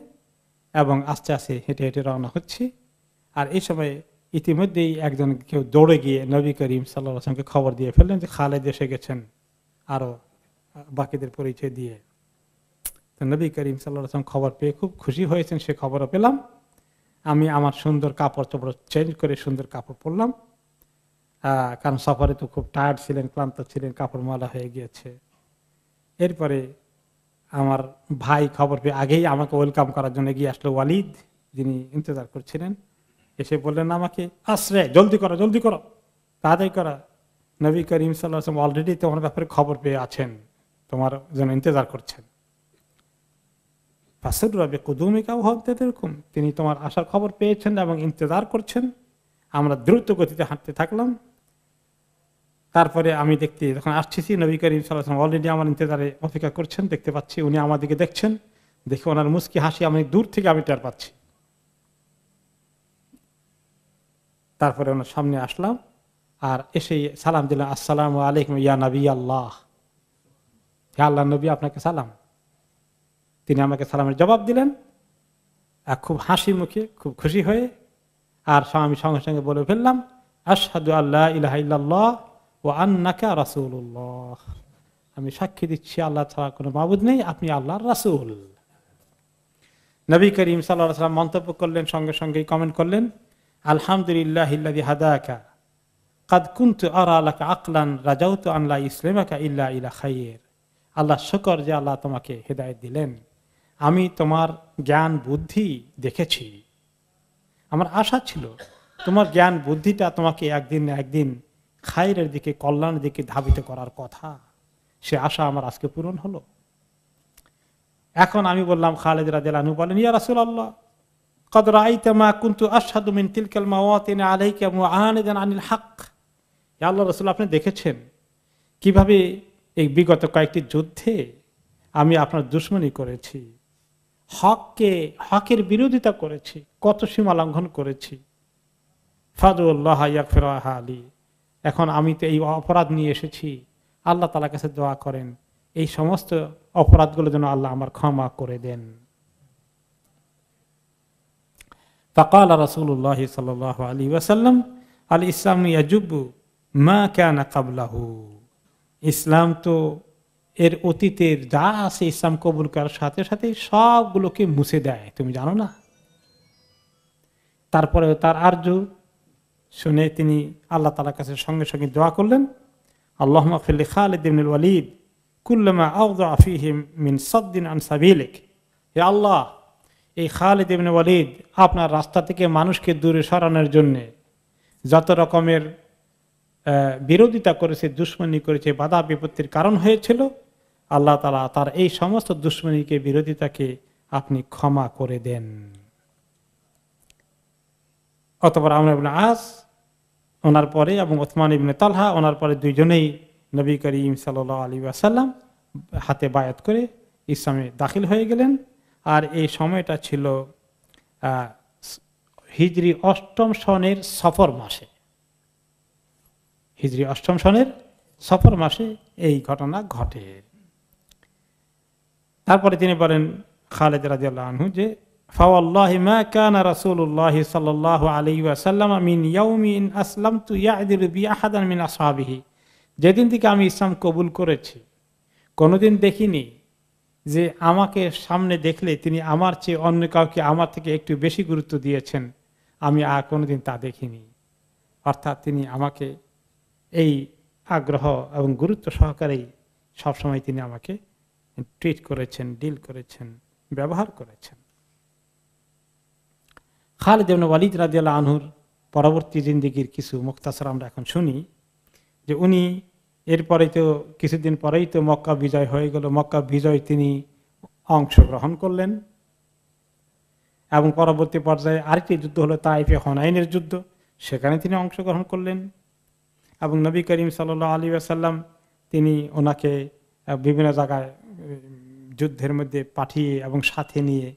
এবং আস্তে আস্তে হেঁটে হেঁটে রওনা হচ্ছি। আর এই সময় ইতিমধ্যেই একজন কেউ দৌড়ে গিয়ে নবী করিম সাল্লাল্লাহু আলাইহি ওয়াসাল্লামকে খবর দিয়ে ফেললেন যে খালিদ এসে গেছেন, আরো বাকিদের পরিচয় দিয়ে। তো নবী করিম সাল্লাল্লাহু আলাইহি ওয়াসাল্লাম খবর পেয়ে খুব খুশি হয়েছেন, সে খবরও পেলাম। আমি আমার সুন্দর কাপড় চোপড় চেঞ্জ করে সুন্দর কাপড় পরলাম, কারণ সফরে তো খুব টায়ার্ড ছিলেন, ক্লান্ত ছিলেন, কাপড় ময়লা হয়ে গিয়েছে। এরপরে আমার ভাই খবর পেয়ে আগেই আমাকে ওয়েলকাম করার জন্য এগিয়ে আসলো, ওয়ালিদ যিনি ইন্তজার করছিলেন, এসে বললেন আমাকে আশ্রে জলদি করো, জলদি করো, তাড়াতাড়ি করা, নবী করিম সাল্লাল্লাহু আলাইহি ওয়াসাল্লাম অলরেডি তোমার ব্যাপারে খবর পেয়ে আছেন, তোমার জন্য ইন্তজার করছেন। তিনি তোমার আসার খবর পেয়েছেন এবং ইন্তজার করছেন। আমরা দ্রুত গতিতে হাঁটতে থাকলাম। তারপরে আমি দেখতে যখন আসছি নবী করিম সাল্লাল্লাহু আলাইহি ওয়াসাল্লাম অলরেডি আমার ইন্তজারে অপেক্ষা করছেন, দেখতে পাচ্ছি উনি আমার দিকে দেখছেন, দেখে ওনার মুস্কি হাসি আমি দূর থেকে আমি টের পাচ্ছি। তারপরে ওনার সামনে আসলাম আর এসে সালাম দিলাম, আসসালামু আলাইকুম ইয়া নবী আল্লাহ, হে আল্লাহর নবী আপনাকে সালাম। তিনি আমাকে সালামের জবাব দিলেন খুব হাসি মুখে, খুব খুশি হয়ে। আর আমি সঙ্গে সঙ্গে বলে ফেললাম আশহাদু আল্লা ইলাহা ইল্লাল্লাহ ওয়া আন্নাকা রাসূলুল্লাহ, আমি সাক্ষী দিচ্ছি আল্লাহ ছাড়া কোনো মাবুদ নেই, আপনি আল্লাহর রাসূল। নবী করিম সাল্লাল্লাহু আলাইহি ওয়াসাল্লাম মন্তব্য করলেন, সঙ্গে সঙ্গে কমেন্ট করলেন আলহামদুলিল্লাহিল্লাযী হাদাকা কাদ কুনতু আরা লাকা আকলান রাজাউতু আন লা ইসলামাকা ইল্লা ইলা খায়র। আল্লাহ শুকর যে আল্লাহ তোমাকে হেদায়েত দিলেন, আমি তোমার জ্ঞান বুদ্ধি দেখেছি, আমার আশা ছিল তোমার জ্ঞান বুদ্ধিটা তোমাকে একদিন না একদিন খায়রের দিকে, কল্যাণের দিকে ধাবিত করার কথা, সে আশা আমার আজকে পূরণ হলো। এখন আমি বললাম, খালিদ রাদিয়াল্লাহু আনহু বলেন ইয়া রাসূলুল্লাহ ক্বাদ রাআইতা মা কুনতু আশহাদু মিন তিলকাল মাওয়াতিন আলাইকা মুআনিদান আনিল হক। ইয়া আল্লাহর রাসূল, আপনি দেখেছেন কিভাবে এই বিগত কয়েকটি যুদ্ধে আমি আপনার দুশমনী করেছি, হকের বিরোধিতা করেছি, কত সীমা লঙ্ঘন করেছি। ফাদুল্লাহ ইয়াগফিরহা লি, এখন আমি তো এই অপরাধ নিয়ে এসেছি, আল্লাহ তাআলার কাছে দোয়া করেন এই সমস্ত অপরাধগুলো যেন আল্লাহ আমার ক্ষমা করে দেন। ফাকাল রাসূলুল্লাহ সাল্লাল্লাহু আলাইহি ওয়াসাল্লাম আল ইসলামু ইয়াজুবু মা কানা ক্বাবলাহু, ইসলাম তো এর অতীতের যা আছে ইসলাম কবুল করার সাথে সাথে সবগুলোকে মুছে দেয়, তুমি জানো না। তারপরে তার আরজু শুনে তিনি আল্লাহ তাআলার কাছে সঙ্গে সঙ্গে দোয়া করলেন, আল্লাহুম্মা গফির লি খালিদ ইবনুল ওয়ালিদ কুল্লামা আওযা ফীহি মিন সাদ্দিন আন সাবিলিক। হে আল্লাহ, এই খালিদ ইবনে ওয়ালিদ আপনার রাস্তা থেকে মানুষকে দূরে সরানোর জন্য যত রকমের বিরোধিতা করেছে, দুশমনী করেছে, বাধা বিপত্তির কারণ হয়েছিল, আল্লাহ তাআলা তার এই সমস্ত দুশমনীকে, বিরোধিতাকে আপনি ক্ষমা করে দেন। অতঃপর আমর ইবনে আস ওনার পরে এবং ওসমান ইবনে তালহা ওনার পরে দুইজনেই নবী করিম সাল্লাল্লাহু আলাইহি ওয়াসাল্লাম হাতে বায়াত করে ইসলামে দাখিল হয়ে গেলেন। আর এই সময়টা ছিল হিজরি ৮ম সনের সফর মাসে, হিজরি ৮ম সনের সফর মাসে এই ঘটনা ঘটে। তারপরে তিনি বলেন খালিদ রাদিয়াল্লাহু আনহু যে ফাওয়াল্লাহি মা কানা রাসূলুল্লাহি সাল্লাল্লাহু আলাইহি ওয়াসাল্লাম মিন ইয়াউমিন আসলামতু ইয়াদিলু বি আহাদান মিন আসহাবিহি, যেদিন থেকে আমি ইসলাম কবুল করেছি কোনোদিন দেখিনি যে আমাকে সামনে দেখলে তিনি আমার চেয়ে অন্য কাউকে আমার থেকে একটু বেশি গুরুত্ব দিয়েছেন, আমি আর কোনোদিন তা দেখিনি। অর্থাৎ তিনি আমাকে এই আগ্রহ এবং গুরুত্ব সহকারেই সবসময় তিনি আমাকে ট্রিট করেছেন, ডিল করেছেন, ব্যবহার করেছেন। খালিদ ইবনে ওয়ালিদ রাদিয়াল্লাহু আনহুর পরবর্তী জিন্দেগীর কিছু মুখতাসার আমরা এখন শুনি, যে উনি এরপরে তো কিছুদিন পরেই তো মক্কা বিজয় হয়ে গেল। মক্কা বিজয় তিনি অংশগ্রহণ করলেন এবং পরবর্তী পর্যায়ে আরেকটি যুদ্ধ হলো তাইফে হুনাইনের যুদ্ধ, সেখানে তিনি অংশগ্রহণ করলেন এবং নবী করিম সাল্লাল্লাহু আলাইহি ওয়াসাল্লাম তিনি ওনাকে বিভিন্ন জায়গায় যুদ্ধের মধ্যে পাঠিয়ে এবং সাথে নিয়ে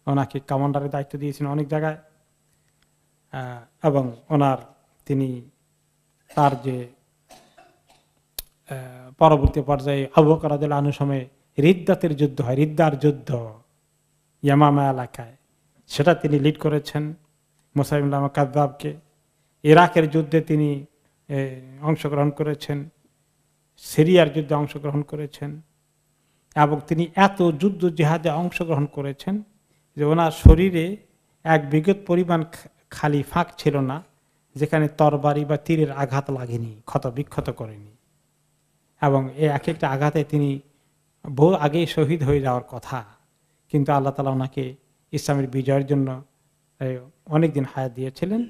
ওনাকে কমান্ডারের দায়িত্ব দিয়েছেন অনেক জায়গায়। এবং ওনার তিনি তার যে পরবর্তী পর্যায়ে আবু বকর রাদিয়াল্লাহু আনহু সময়ে রিদ্দাতের যুদ্ধ হয়, রিদ্দার যুদ্ধ ইয়ামামা এলাকায়, সেটা তিনি লিড করেছেন মুসাইলিমাহ কাযযাবকে। ইরাকের যুদ্ধে তিনি অংশগ্রহণ করেছেন, সিরিয়ার যুদ্ধে অংশগ্রহণ করেছেন এবং তিনি এত যুদ্ধ জিহাদে অংশগ্রহণ করেছেন যে ওনার শরীরে এক বিগত পরিমাণ খালি ফাঁক ছিল না যেখানে তরবারি বা তীরের আঘাত লাগেনি, ক্ষত বিক্ষত করেনি। এবং এই এক একটা আঘাতে তিনি বহু আগেই শহীদ হয়ে যাওয়ার কথা, কিন্তু আল্লাহ তাআলা ওনাকে ইসলামের বিজয়ের জন্য অনেকদিন হায়াত দিয়েছিলেন।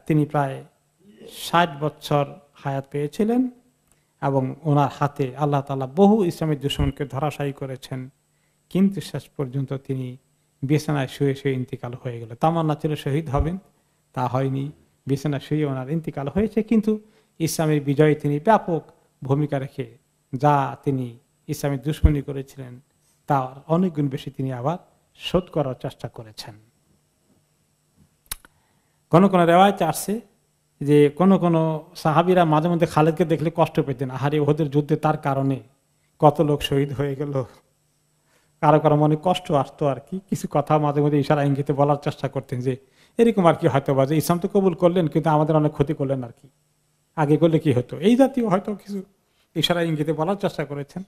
তিনি প্রায় 60 বছর হায়াত পেয়েছিলেন এবং ওনার হাতে আল্লাহ তাআলা বহু ইসলামের দুশমনকে ধরাশায়ী করেছেন, কিন্তু শেষ পর্যন্ত তিনি বিছানায় শুয়ে শুয়ে ইন্তিকাল হয়ে গেল। তামান্না ছিল শহীদ হবেন, তা হয়নি, বিছানায় শুয়ে ওনার ইন্তিকাল হয়েছে। কিন্তু ইসলামের বিজয়ে তিনি ব্যাপক ভূমিকা রেখে যা তিনি ইসলামের দুশমনী করেছিলেন তার অনেক গুণ বেশি তিনি আবার শোধ করার চেষ্টা করেছেন। কোন কোন রেওয়ায়েতে আসছে যে কোন কোন সাহাবীরা মাঝে মধ্যে খালিদকে দেখলে কষ্ট পেতেন, আহারে ওদের যুদ্ধে তার কারণে কত লোক শহীদ হয়ে গেল, কারো কারো মনে কষ্ট আসতো আর কি। কিছু কথা মাঝে মধ্যে ইশারা ইঙ্গিতে বলার চেষ্টা করতেন যে এরকম আর কি হয়তো বা যে ইসলাম তো কবুল করলেন কিন্তু আমাদের অনেক ক্ষতি করলেন আর কি, আগে করলে কি হতো, এই জাতীয় হয়তো কিছু ইশারা ইঙ্গিতে বলার চেষ্টা করেছেন।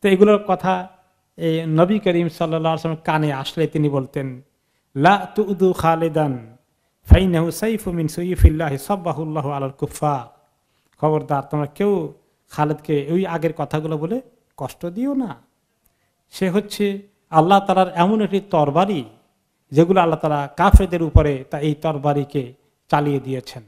তো এগুলোর কথা এই নবী করিম সাল্লাল্লাহু আলাইহি ওয়াসাল্লাম কানে আসলে তিনি বলতেন, লা তুদু খালিদান ফাইনাহু সাইফু মিন সুয়ুফিল্লাহি সাব্বাহুল্লাহু আলাল কুফার। খবরদার তোমরা কেউ খালিদকে ওই আগের কথাগুলো বলে কষ্ট দিও না, সে হচ্ছে আল্লাহ তাআলার এমন একটি তরবারি যেগুলো আল্লাহ তাআলা কাফেরদের উপরে তা এই তরবারিকে চালিয়ে দিয়েছেন।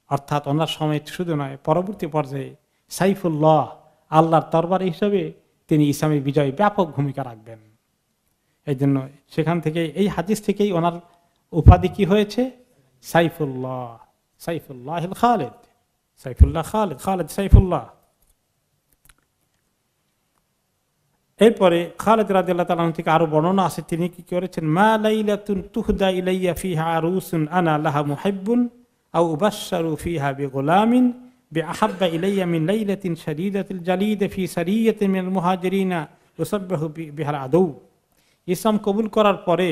অর্থাৎ ওনার সময় শুধু নয়, পরবর্তী পর্যায়ে সাইফুল্লাহ আল্লাহর তরবারি হিসেবে তিনি ইসলামের বিজয়ে ব্যাপক ভূমিকা রাখবেন। এই জন্য সেখান থেকে এই হাদিস থেকেই ওনার উপাধি কি হয়েছে, সাইফুল্লাহ, সাইফুল্লাহ খালিদ, সাইফুল্লাহ খালিদ, খালিদ সাইফুল্লাহ। এরপরে খালিদ রাদিয়াল্লাহু তাআলা থেকে আরো বর্ণনা আছে, তিনি কি করেছেন, মা লাইলাতুন তুহদা ইলাইয়া ফিহা আরুসুন আনা লাহা মুহিব্বুন আও উবাশশারু ফিহা বিগুলামিন বিআহাব্বা ইলাইয়া মিন লাইলাতিন শাদীদাতিল জালিদ ফি সারিয়াতিন মিনাল মুহাজিরিনা ইউসাব্বিহু বিহাল আদু। ইসলাম কবুল করার পরে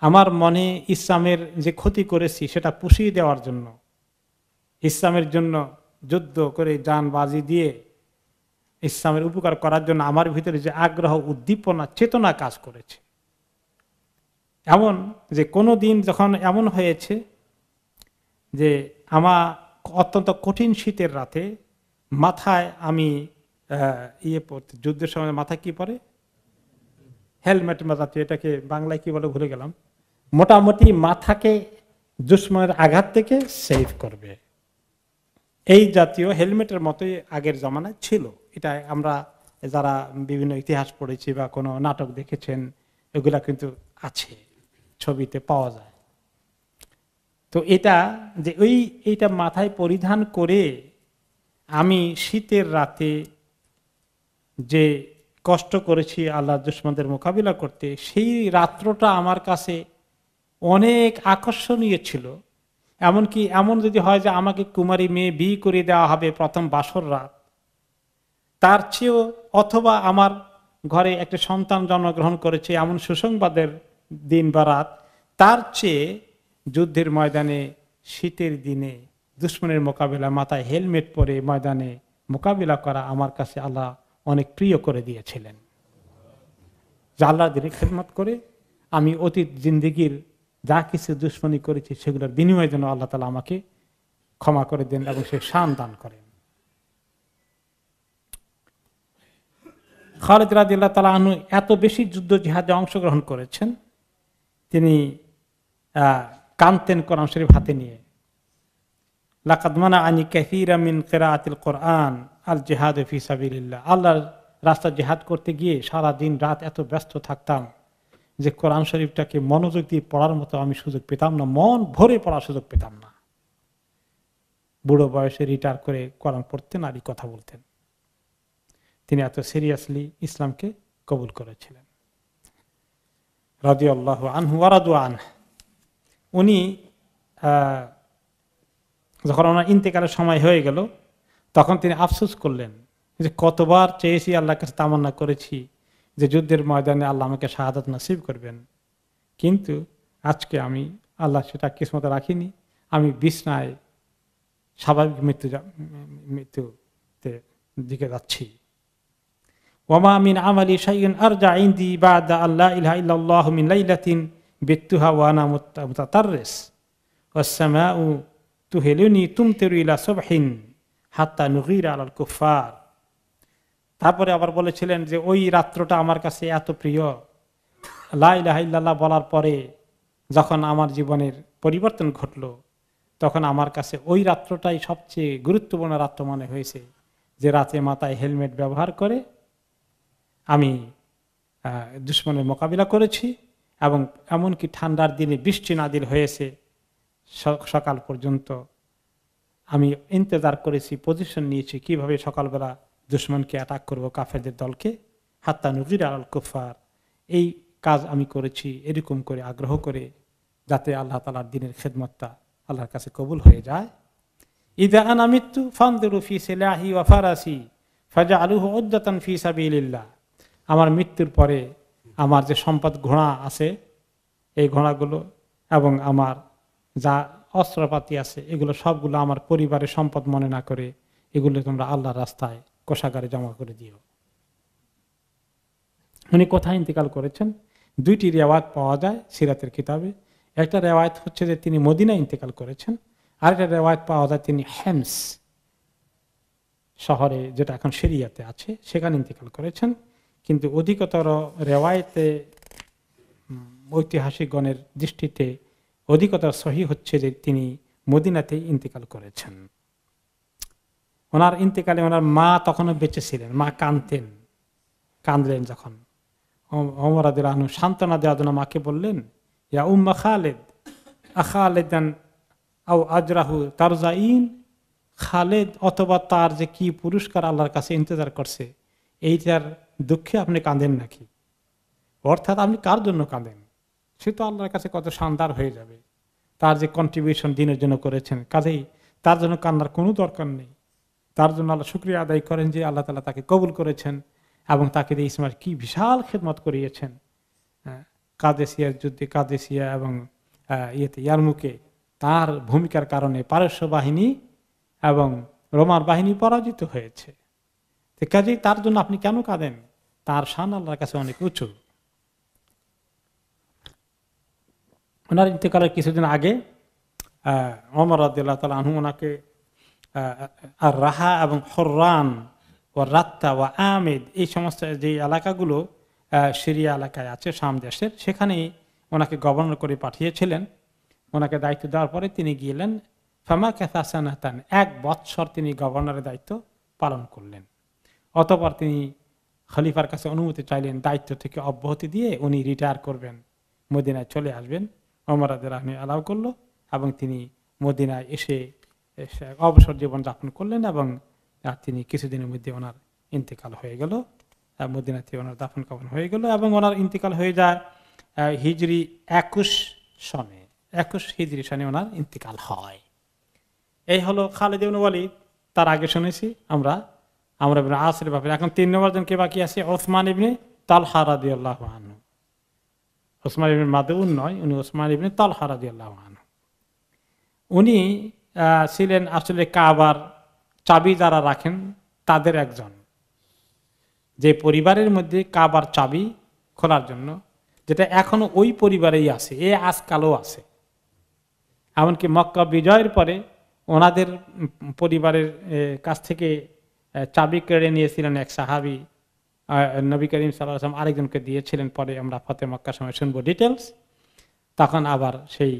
আমার মনে ইসলামের যে ক্ষতি করেছি সেটা পুষিয়ে দেওয়ার জন্য, ইসলামের জন্য যুদ্ধ করে জান বাজি দিয়ে ইসলামের উপকার করার জন্য আমার ভিতরে যে আগ্রহ, উদ্দীপনা, চেতনা কাজ করেছে। এমন যে কোনো দিন যখন এমন হয়েছে যে আমার অত্যন্ত কঠিন শীতের রাতে মাথায় আমি পড়তে, যুদ্ধের সময় মাথায় কি পরে, হেলমেট মাথাতে, এটাকে বাংলায় কি বলে ভুলে গেলাম, মোটামুটি মাথাকে দুশমনের আঘাত থেকে সেভ করবে, এই জাতীয় হেলমেটের মতোই আগের জমানায় ছিল। এটা আমরা যারা বিভিন্ন ইতিহাস পড়েছি বা কোনো নাটক দেখেছেন এগুলা কিন্তু আছে, ছবিতে পাওয়া যায়। তো এটা যে এইটা মাথায় পরিধান করে আমি শীতের রাতে যে কষ্ট করেছি আল্লাহর দুশমনদের মোকাবিলা করতে, সেই রাত্রটা আমার কাছে অনেক আকর্ষণীয় ছিল। এমনকি এমন যদি হয় যে আমাকে কুমারী মেয়ে বিয়ে করে দেওয়া হবে প্রথম বাসর রাত, তার চেয়েও, অথবা আমার ঘরে একটা সন্তান জন্মগ্রহণ করেছে এমন সুসংবাদের দিন বা রাত, তার চেয়ে যুদ্ধের ময়দানে শীতের দিনে দুশ্মনের মোকাবিলা, মাথায় হেলমেট পরে ময়দানে মোকাবিলা করা আমার কাছে আল্লাহ অনেক প্রিয় করে দিয়েছিলেন। যে আল্লাহর দিনে খেদমত করে আমি অতীত জিন্দিগির যা কিছু দুশ্মনী করেছি সেগুলোর বিনিময়ের জন্য আল্লাহ তাআলা আমাকে ক্ষমা করে দেন এবং সে শান দান করেন। খালিদ রাদিয়াল্লাহু তাআলা আনহু এত বেশি যুদ্ধ জিহাদে অংশগ্রহণ করেছেন, তিনি কানতেন কোরআন শরীফ হাতে নিয়ে। লাকাদ মানাআনি কাসীরাম মিন কিরাআতিল কুরআন আল জিহাদ ফি সাবিলিল্লাহ। আল্লাহর রাস্তায় জিহাদ করতে গিয়ে সারা দিন রাত এত ব্যস্ত থাকতাম যে কোরআন শরীফটাকে মনোযোগ দিয়ে পড়ার মতো আমি সুযোগ পেতাম না, মন ভরে পড়ার সুযোগ পেতাম না। বুড়ো বয়সে রিটায়ার করে কোরআন পড়তেন আর এই কথা বলতেন। তিনি এত সিরিয়াসলি ইসলামকে কবুল করেছিলেন। রাদিয়াল্লাহু আনহু ওয়া রাদু আনহু। উনি যখন ওনার ইন্তেকালের সময় হয়ে গেল তখন তিনি আফসোস করলেন যে কতবার চেয়েছি, আল্লাহর কাছে তামান্না করেছি যে যুদ্ধের ময়দানে আল্লাহ আমাকে শাহাদাত নসিব করবেন, কিন্তু আজকে আমি আল্লাহ সেটা কিসমতে রাখিনি, আমি বিছনায় স্বাভাবিক মৃত্যুতে দিকে যাচ্ছি। ওয়ামা মিন আমালি শাইইন আরজা ইনদি বাদা আল্লা ইলাহা ইল্লাল্লাহু মিন লাইলাতিন বিতুহা ওয়া আনা মুতাতাররিস ওয়াস সামাউ তুহিলুনি তুমতিরু ইলা সুবহিন হাত্তা নুগীরা আলাল কুফার। তারপরে আবার বলেছিলেন যে ওই রাত্রটা আমার কাছে এত প্রিয়, লা ইলাহা ইল্লাল্লাহ বলার পরে যখন আমার জীবনের পরিবর্তন ঘটলো তখন আমার কাছে ওই রাত্রটাই সবচেয়ে গুরুত্বপূর্ণ রাত্র মনে হয়েছে, যে রাতে মাথায় হেলমেট ব্যবহার করে আমি দুশ্মনের মোকাবিলা করেছি এবং এমনকি ঠান্ডার দিনে বৃষ্টি নাদিল হয়েছে, সকাল পর্যন্ত আমি ইন্তজার করেছি, পজিশন নিয়েছি কিভাবে সকালবেলা দুশ্মনকে অ্যাটাক করব, কাফেরদের দলকে। হাত্তা নুগীরা আলাল কুফার, এই কাজ আমি করেছি এরকম করে আগ্রহ করে, যাতে আল্লাহ তাআলার দ্বীনের খেদমতটা আল্লাহর কাছে কবুল হয়ে যায়। ইযা আনা মিতু ফানযুরু ফি সিলাহি ওয়া ফারাসি ফাজআলুহু উদ্দাতান ফি সাবিলিল্লাহ। আমার মৃত্যুর পরে আমার যে সম্পদ ঘোড়া আছে, এই ঘোড়াগুলো এবং আমার যা অস্ত্রপাতি আছে এগুলো সবগুলো আমার পরিবারের সম্পদ মনে না করে এগুলো তোমরা আল্লাহর রাস্তায় কোষাগারে জমা করে দিও। উনি কোথায় ইন্তেকাল করেছেন? দুইটি রেওয়ায়াত পাওয়া যায় সিরাতের কিতাবে। একটা রেওয়ায়াত হচ্ছে যে তিনি মদিনায় ইন্তেকাল করেছেন, আর একটা রেওয়ায়াত পাওয়া যায় তিনি হেমস শহরে, যেটা এখন সিরিয়াতে আছে, সেখানে ইন্তেকাল করেছেন। কিন্তু অধিকতর রেওয়ায়েতে ঐতিহাসিকগণের দৃষ্টিতে অধিকতর সহি হচ্ছে যে তিনি মদিনাতে ইন্তেকাল করেছেন। ওনার ইন্তেকালে ওনার মা তখনও বেঁচে ছিলেন, মা কাঁদলেন যখন। ওমর রাদিয়াল্লাহু আনহু সান্ত্বনা দেওয়ার জন্য মাকে বললেন, ইয়া উম্মা খালিদ আখালিদান আও আজরাহু তারজাইন। খালেদ অথবা তার যে কি পুরস্কার আল্লাহর কাছে ইন্তজার করছে, এইটার দুঃখে আপনি কাঁদেন নাকি? অর্থাৎ আপনি কার জন্য কাঁদেন? সে তো আল্লাহর কাছে কত শানদার হয়ে যাবে, তার যে কন্ট্রিবিউশন দিনের জন্য করেছেন, কাজেই তার জন্য কান্নার কোনো দরকার নেই। তার জন্য আল্লাহ শুকরিয়া আদায় করেন যে আল্লাহ তাআলা তাকে কবুল করেছেন এবং তাকে দিয়ে ইসলামের কি বিশাল খেদমত করিয়েছেন। কাদেসিয়ার যুদ্ধে, কাদেসিয়া এবং ইয়ারমুকে তার ভূমিকার কারণে পারস্য বাহিনী এবং রোমার বাহিনী পরাজিত হয়েছে। কাজেই তার জন্য আপনি কেন কাঁদেন? তার শান আল্লাহর কাছে অনেক উঁচু। ওনার ইন্তেকালের কিছুদিন আগে ওমর রাদিয়াল্লাহু তাআলা আনহু ওনাকে আর রাহা এবং হররান ও রাত্তা ও আমেদ, এই সমস্ত যে এলাকাগুলো সিরিয়া এলাকায় আছে শাম দেশের, সেখানেই ওনাকে গভর্নর করে পাঠিয়েছিলেন। ওনাকে দায়িত্ব দেওয়ার পরে তিনি গেলেন ফামা কাসানাতান, 1 বৎসর তিনি গভর্নরের দায়িত্ব পালন করলেন। অতঃপর তিনি খলিফার কাছে অনুমতি চাইলেন দায়িত্ব থেকে অব্যাহতি দিয়ে উনি রিটায়ার করবেন, মদিনায় চলে আসবেন। ওমর রাদিয়াল্লাহু আনহু অ্যালাউ করলো এবং তিনি মদিনায় এসে অবসর জীবন যাপন করলেন এবং তিনি কিছুদিনের মধ্যে ওনার ইন্তেকাল হয়ে গেল। মদিনাতে ওনার দাফন কাফন হয়ে গেল এবং ওনার ইন্তেকাল হয়ে যায় হিজরি 21 সনে, 21 হিজরি সনে ওনার ইন্তেকাল হয়। এই হলো খালিদ ইবনে ওয়ালিদ। তার আগে শুনেছি আমরা ইবনে আসের ব্যাপারে। এখন 3 নম্বর জন কে বাকি আছে? ওসমান ইবনে তালহা রাদিয়াল্লাহু আনহু। ওসমান ইবনে মাদউন নয়, উনি ওসমান ইবনে তালহা রাদিয়াল্লাহু আনহু। উনি ছিলেন আসলে কাবার চাবি যারা রাখেন তাদের একজন, যে পরিবারের মধ্যে কাবার চাবি খোলার জন্য, যেটা এখনো ওই পরিবারেই আছে, আজকালও আছে। এমনকি মক্কা বিজয়ের পরে ওনাদের পরিবারের কাছ থেকে চাবি কেড়ে নিয়েছিলেন এক সাহাবী, নবী করিম সাল্লাল্লাহু আলাইহি ওয়াসাল্লাম আরেকজনকে দিয়েছিলেন, পরে আমরা ফতে মক্কার সময় শুনবো ডিটেলস। তখন আবার সেই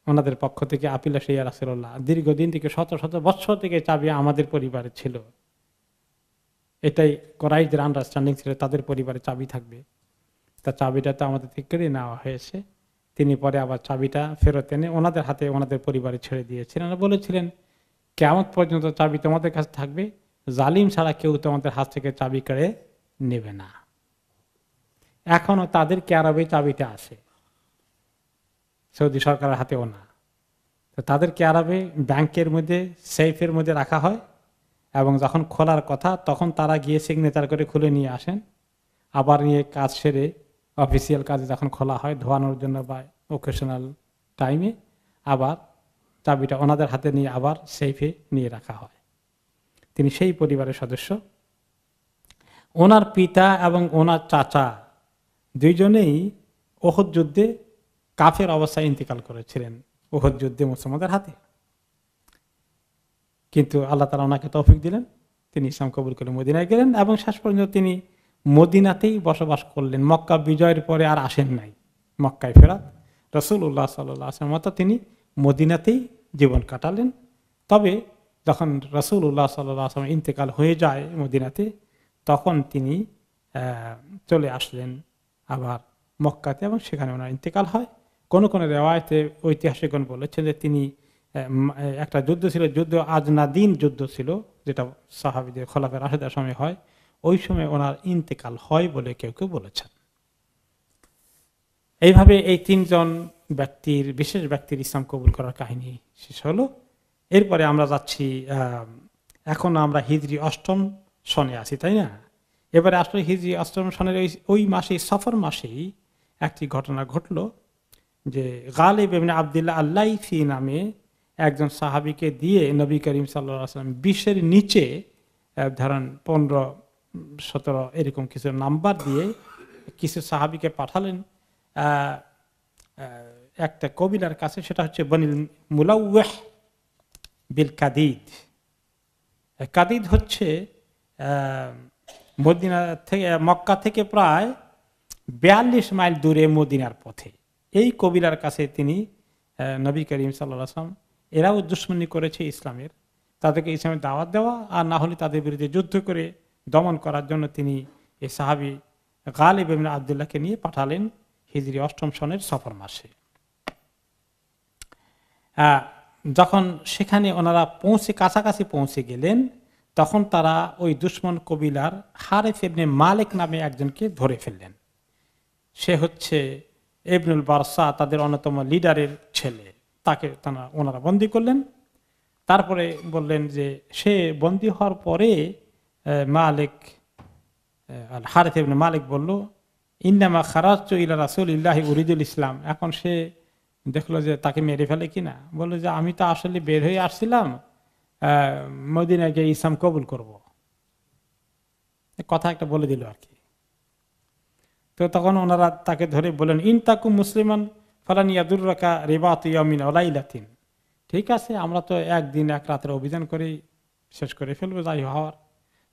ওনাদের পক্ষ থেকে আপিল আসে, ইয়া রাসূলুল্লাহ, দীর্ঘদিন থেকে শত শত বৎসর থেকে চাবি আমাদের পরিবারে ছিল, এটাই কুরাইশদের আন্ডারস্ট্যান্ডিং ছিল তাদের পরিবারে চাবি থাকবে, তা চাবিটা তো আমাদের থেকে কেড়ে নেওয়া হয়েছে। তিনি পরে আবার চাবিটা ফেরত এনে ওনাদের হাতে ওনাদের পরিবারে ছেড়ে দিয়েছিলেন, বলেছিলেন কিয়ামত পর্যন্ত চাবি তোমাদের কাছে থাকবে, জালিম ছাড়া কেউ তোমাদের হাত থেকে চাবি কেড়ে নেবে না। এখনো তাদের কেয়ারবে চাবিটা আছে, সৌদি সরকারের হাতেও না। তো তাদের কেয়ারবে ব্যাংকের মধ্যে সেফের মধ্যে রাখা হয়, এবং যখন খোলার কথা তখন তারা গিয়ে সিগনেচার করে খুলে নিয়ে আসেন, আবার নিয়ে কাজ সেরে অফিসিয়াল কাজে যখন খোলা হয় ধোয়ানোর জন্য বা ওকেশনাল টাইমে, আবার চাবিটা ওনাদের হাতে নিয়ে আবার সেফে নিয়ে রাখা হয়। তিনি সেই পরিবারের সদস্য। ওনার পিতা এবং ওনার চাচা দুইজনেই উহুদ যুদ্ধে কাফের অবস্থায় ইন্তেকাল করেছিলেন, উহুদ যুদ্ধে মুসলমানদের হাতে। কিন্তু আল্লাহ তাআলা ওনাকে তৌফিক দিলেন, তিনি ইসলাম কবুল করে মদিনায় গেলেন এবং শেষ পর্যন্ত তিনি মদিনাতেই বসবাস করলেন। মক্কা বিজয়ের পরে আর আসেন নাই মক্কায় ফেরত। রাসূলুল্লাহ সাল্লাল্লাহু আলাইহি ওয়াসাল্লাম তিনি মদিনাতেই জীবন কাটালেন। তবে যখন রাসূলুল্লাহ সাল্লাল্লাহু আলাইহি ওয়াসাল্লাম ইন্তেকাল হয়ে যায় মদিনাতে, তখন তিনি চলে আসলেন আবার মক্কাতে, এবং সেখানে ওনার ইন্তেকাল হয়। কোন কোন রিওয়ায়াতে ঐতিহাসিকগণ বলেছেন যে তিনি একটা যুদ্ধ ছিল, যুদ্ধ আজনাদিন যুদ্ধ ছিল, যেটা সাহাবীদের খোলাফায়ে রাশিদার সময় হয়, ওই সময় ওনার ইন্তেকাল হয় বলে কেউ কেউ বলেছেন। এইভাবে এই তিনজন ব্যক্তির, বিশেষ ব্যক্তির ইসলাম কবুল করার কাহিনী শেষ হলো। এরপরে আমরা যাচ্ছি, এখন আমরা হিজরি ৮ম সনে আছি, তাই না? এবারে আসলে হিজরি ৮ম সনের ওই মাসেই, সফর মাসেই একটি ঘটনা ঘটলো যে গালিব ইবনে আব্দুল্লাহ আল-লাইথি নামে একজন সাহাবীকে দিয়ে নবী করিম সাল্লাল্লাহু আলাইহি ওয়াসাল্লাম 20-এর নিচে, ধরেন 15-17 এরকম কিছু নাম্বার দিয়ে কিছু সাহাবীকে পাঠালেন একটা কবিলার কাছে, সেটা হচ্ছে বনিল মুলাওয়াহ বিল কাদিদ। কাদিদ হচ্ছে মদিনা থেকে, মক্কা থেকে প্রায় 42 মাইল দূরে মদিনার পথে। এই কবিলার কাছে তিনি নবী করিম সাল্লাল্লাহু আলাইহি ওয়াসাল্লাম, এরাও দুশমনী করেছে ইসলামের, তাদেরকে ইসলামের দাওয়াত দেওয়া আর না হলে তাদের বিরুদ্ধে যুদ্ধ করে দমন করার জন্য তিনি এই সাহাবী গালিব ইবনে আব্দুল্লাহকে নিয়ে পাঠালেন হিজরি ৮ম সনের সফর মাসে। যখন সেখানে ওনারা কাছাকাছি পৌঁছে গেলেন, তখন তারা ওই দুশমন কবিলার হারেস ইবনে মালিক নামে একজনকে ধরে ফেললেন। সে হচ্ছে ইবনুল বারসা, তাদের অন্যতম লিডারের ছেলে। তাকে ওনারা বন্দী করলেন। তারপরে বললেন যে সে বন্দী হওয়ার পরে মালিক, হারেস ইবনে মালিক বলল, ইন্নামা খারাজতু ইলা রাসূলিল্লাহি উরিদুল ইসলাম। এখন সে দেখলো যে তাকে মেরে ফেলে কিনা, বললো যে আমি তো আসলে বের হয়ে আসছিলাম মদিনায় গিয়ে ইসলাম কবুল করব, কথা একটা বলে দিল আর কি। তো তখন ওনারা তাকে ধরে বলেন, ইনতাকু মুসলিমান ফালান ইয়াদুররাকা রিবাতু ইয়ামিন ওয়া লাইলাতিন। ঠিক আছে, আমরা তো একদিন এক রাতের অভিযান করে শেষ করে ফেলবো যাই হওয়ার,